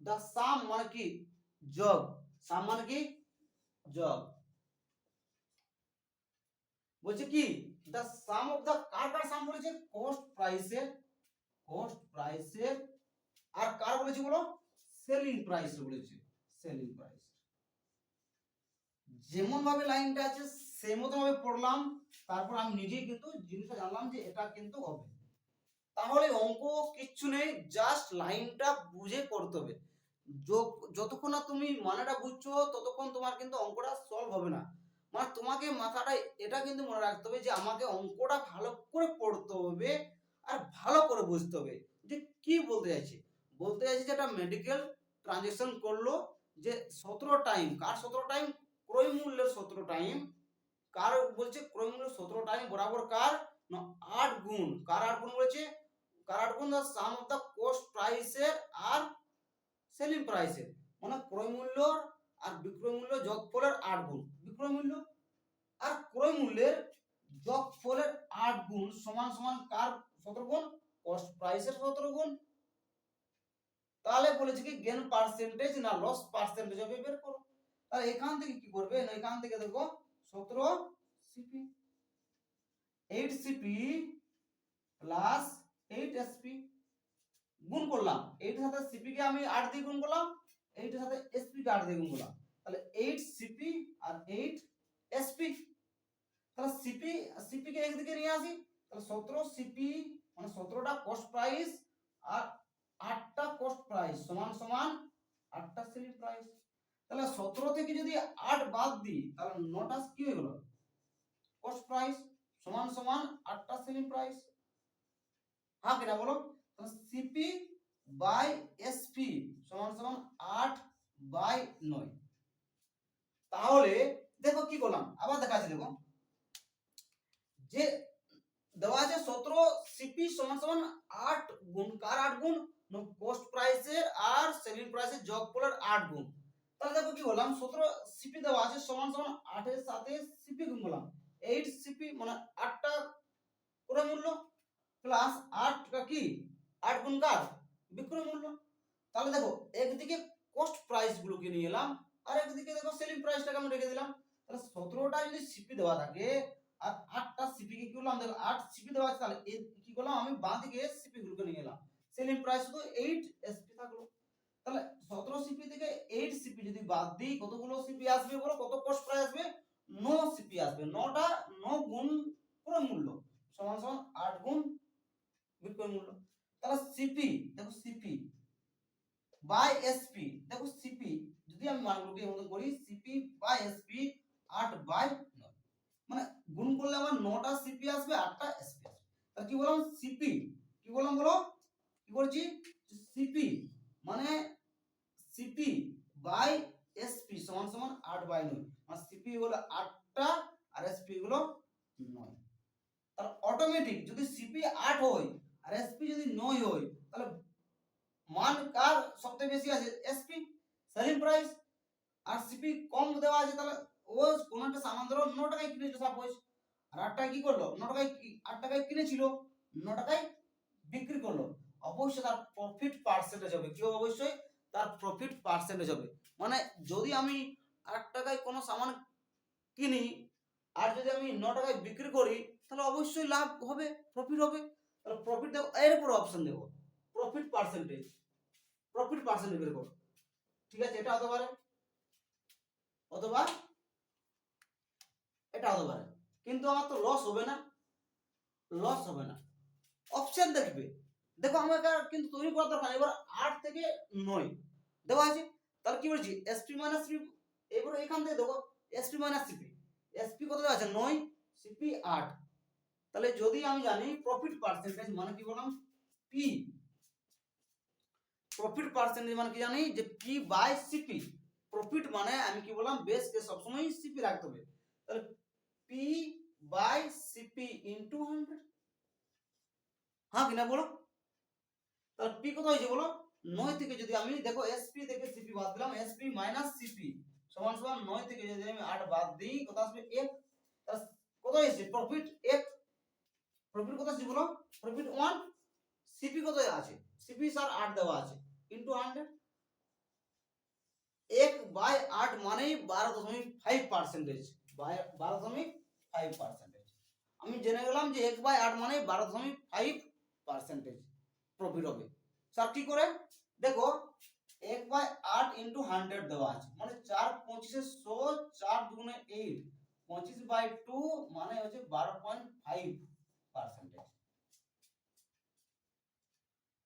the sum মানে কি যোগ, sum মানে কি যোগ, বলছে কি the sum of the car car sum বলেছে, কোস্ট প্রাইসের, কোস্ট প্রাইসের, আর কার বলেছে বলো, সেলিং প্রাইস বলেছে, সেলিং প্রাইস, যেমন ভাবে লাইনটা আছে সেমন ভাবে পড়লাম, তারপর আমি নিজেই কিন্তু জিনিসটা জানলাম যে এটা কিন্তু হবে, তাহলে অঙ্ক কিচ্ছু নেই, জাস্ট লাইনটা বুঝে করতে হবে, যতক্ষণ না তুমি মানেটা বুঝছো ততক্ষণ তোমার কিন্তু অঙ্কটা সলভ হবে না, মানে তোমাকে মাথাটা এটা কিন্তু মনে রাখতে হবে যে আমাকে অঙ্কটা ভালো করে পড়তে হবে, আর ভালো করে বুঝতে হবে যে কি বলতে চাইছে। বলতে চাইছে যে একটা মেডিকেল ট্রানজাকশন করলো, যে 17 টাইম, কার 17 টাইম, ক্রয় মূল্যের 17 টাইম, কার বলছে ক্রয় মূল্যের 17 টাইম বরাবর কার না 8 গুণ, কার 8 গুণ বলেছে, কার 8 গুণ, the some of the cost প্রাইসের আর সেলিং প্রাইসের, মানে ক্রয় মূল্য আর বিক্রয় মূল্য যোগফলের 8 গুণ, বিক্রয় মূল্য আর ক্রয় মূল্যের যোগফলের 8 গুণ সমান সমান কার 17 গুণ, কস্ট প্রাইসের 17 গুণ। তাহলে বলেছে কি গেন পার্সেন্টেজ না লস পার্সেন্টেজ হবে বের করো। তাহলে এখান থেকে কি করবে না, এখান থেকে দেখো 17 সিপি 8 সিপি প্লাস 8 এসপি গুণ করলাম, 8 এর সাথে সিপি কে আমি 8 দিয়ে গুণ করলাম, 8 এর সাথে এসপি কে 8 দিয়ে গুণ করলাম, তাহলে 8 সিপি আর 8 এসপি। তাহলে সিপি সিপি কে একদিকে নিয়ে আসি, তাহলে 17 সিপি মানে 17টা কস্ট প্রাইস আর 8টা কস্ট প্রাইস সমান সমান 8টা সেলিং প্রাইস। তাহলে 17 থেকে যদি 8 বাদ দিই তাহলে 9টা কি হয়ে গেল কস্ট প্রাইস সমান সমান 8টা সেলিং প্রাইস। হ্যাঁ কিনা বলো, তাহলে সিপি বাই এসপি সমান সমান 8 বাই 9। তাহলে দেখো কি করলাম, আবার দেখাচ্ছি দেখো, যে দেওয়া আছে 17 সিপি সমান সমান 8 গুণ, কার 8 গুণ, কস্ট প্রাইসের আর সেলিং প্রাইসের যোগফলের 8 গুণ। তাহলে দেখো কি বললাম, 17 সিপি দেওয়া আছে সমান সমান 8 এর সাথে সিপি গুণ করলাম, 8 সিপি মানে 8টা ক্রয় মূল্য প্লাস 8টা কি 8 গুণ কার বিক্রয় মূল্য। তাহলে দেখো একদিকে কস্ট প্রাইস গুলোকে নিয়ে এলাম আর একদিকে দেখো সেলিং প্রাইসটাকে আমি রেখে দিলাম। তাহলে 17টা যদি সিপি দেওয়া থাকে আর 8টা সিপি কে কি করলাম, দেখো 8 সিপি দেওয়া আছে, তাহলে কি করলাম আমি বাঁ দিকে সিপি গুলোকে নিয়ে এলাম, সেলিং প্রাইস শুধু 8 এসপি থাকলো। তাহলে 17 সিপি থেকে 8 সিপি যদি বাদ দিই কতগুলো সিপি আসবে বলো, কত কস্ট প্রাইস আসবে, 9 সিপি আসবে, 9টা 9 গুণ ক্রয় মূল্য সমান সমান 8 গুণ বিক্রয় মূল্য। তাহলে সিপি দেখো সিপি বাই এসপি, দেখো সিপি যদি আমি মানগুলোকে এর মধ্যে করি, সিপি বাই এসপি 8 বাই 9, মানে গুণ করলে আমার 9টা সিপি আসবে 8টা এসপি আসবে। তাহলে কি বললাম সিপি, কি বললাম বলো, কি বলছি সিপি মানে সিপি বাই এসপি সমান সমান 8 বাই 9, মানে সিপি হলো 8টা আর এসপি হলো 9। তাহলে অটোমেটিক যদি সিপি 8 হয় আর এসপি যদি 9 হয় তাহলে মান কার সবথেকে বেশি আছে, এসপি সেলিং প্রাইস। আর সিপি কম দেওয়া আছে, তাহলে ও কোন একটা সামান ধরো 9 টাকায় কিনেছিল সাপোজ, আর 8 টাকা কি করলো 9 টাকায় 8 টাকায় কিনেছিল 9 টাকায় বিক্রি করলো, অবশ্যই তার প্রফিট পার্সেন্টেজ হবে, কি হবে অবশ্যই তার প্রফিট পার্সেন্টেজ হবে। মানে যদি আমি 8 টাকায় কোনো সামান কিনি আর যদি আমি 9 টাকায় বিক্রি করি তাহলে অবশ্যই লাভ হবে, প্রফিট হবে। তাহলে প্রফিট দেখো এর উপর অপশন দেবো প্রফিট পার্সেন্টেজ, প্রফিট পার্সেন্টেজ বের করো, ঠিক আছে, এটা হতে পারে অথবা এটা হতে পারে, কিন্তু আমার তো লস হবে না, লস হবে না, অপশন দেখবে। দেখো আমাকে কিন্তু তৈরি করার দরকার, এবার 8 থেকে 9 দেওয়া আছে, তাহলে কি বলছি এসপি মাইনাস সিপি, এবার এখান থেকে দেখো এসপি মাইনাস সিপি, এসপি কত দেওয়া আছে 9, সিপি 8, তাহলে যদি আমি জানি প্রফিট পার্সেন্টেজ মানে কি বললাম পি, প্রফিট পার্সেন্টেজ মানে কি জানি যে পি বাই সিপি, প্রফিট মানে আমি কি বললাম বেসকে সবসময় সিপি রাখতে হবে, তাহলে পি বাই সিপি ইনটু 100, হ্যাঁ কিনা বলো। তাহলে পি কত হয়েছে বলো, 9 থেকে যদি আমি দেখো এসপি থেকে সিপি বাদ দিলাম, এসপি মাইনাস সিপি সমান সমান 9 থেকে যদি আমি 8 বাদ দিই কত আসবে 1, তাহলে কত হয়েছে প্রফিট 1, প্রফিট কত আছে বলো প্রফিট 1, সিপি কত আছে, সিপি স্যার 8 দেওয়া আছে ইনটু 100, 1 বাই 8 মানেই 12.5%, 12.5%। আমি জেনে গেলাম যে 1 বাই 8 মানে 12.5% প্রফিট হবে। স্যার কি করে দেখো 1 বাই 8 ইনটু 100 দেওয়া আছে, মানে 4 25 100, 4 দুগুণে 8, 25 বাই 2 মানে হচ্ছে 12.5%,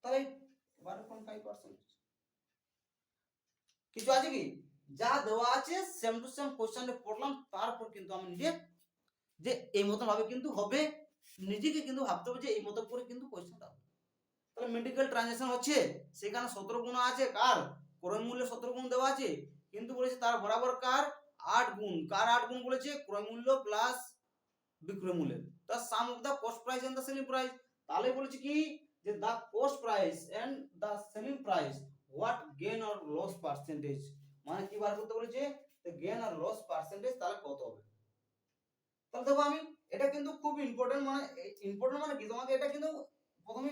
তাহলে 12.5%। কিছু আছে কি, যা দেওয়া আছে সেম টু সেম কোশ্চেনে পড়লাম, তারপর কিন্তু আমি নিজে যে এই মতন ভাবে কিন্তু হবে নিজেকে কিন্তু ভাবতে হবে যে এই মতো করে কিন্তু কোয়েশ্চেনটা হবে। তাহলে মেডিকেল ট্রানজাকশন হচ্ছে, সেখানে 17 গুণ আছে কার, ক্রয় মূল্য 17 গুণ দেওয়া আছে, কিন্তু বলেছে তার বরাবর কার 8 গুণ, কার 8 গুণ বলেছে, ক্রয় মূল্য প্লাস বিক্রয় মূল্যের, তার sum of the cost price and the selling price. তাহলে বলেছে কি যে the cost price and the selling price what gain or loss percentage, মানে কি বার করতে বলেছে, তো গেইন আর লস পার্সেন্টেজ তাহলে কত হবে। তাহলে দেখো আমি এটা কিন্তু খুব ইম্পর্টেন্ট, মানে ইম্পর্টেন্ট মানে কি, তোমাকে এটা কিন্তু প্রথমে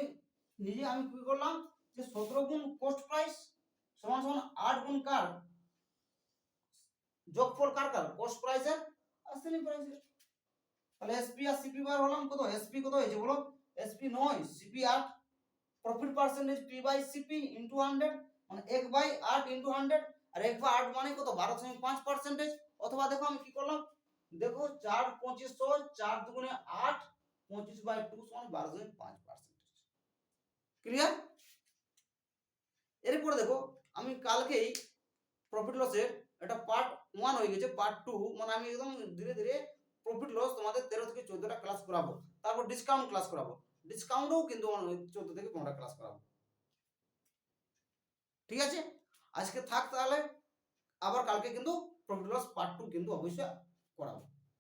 নিজে আমি কি করলাম যে 17 গুণ কস্ট প্রাইস সমান সমান 8 গুণ কার, যোগফল কার কার, কস্ট প্রাইসের আর সেলিং প্রাইসের। তাহলে এসপি আর সিপি বার হলাম কত, এসপি কত হয়েছে বলো, SP 9, CP 8, profit percentage P by CP into 100, মানে 1/8 ইনটু 100, আর 1/8 মানে কত 12.5%। অথবা দেখো আমি কি করলাম, দেখো 4 2500, 4 দুগুণে 8, 25/2 সমান 12.5%। ক্লিয়ার? এরপরে দেখো আমি কালকেই প্রফিট লসের এটা পার্ট 1 হয়ে গেছে, পার্ট 2 মানে আমি একদম ধীরে ধীরে প্রফিট লস তোমাদের 13 থেকে 14টা ক্লাস করাবো, তারপর ডিসকাউন্ট ক্লাস করাবো, ডিসকাউন্টও কিন্তু 14 থেকে 15টা ক্লাস করাবো। ঠিক আছে, আজকে থাক তাহলে, আবার কালকে কিন্তু প্রফিট লস পার্ট 2 কিন্তু অবশ্যই করাবো।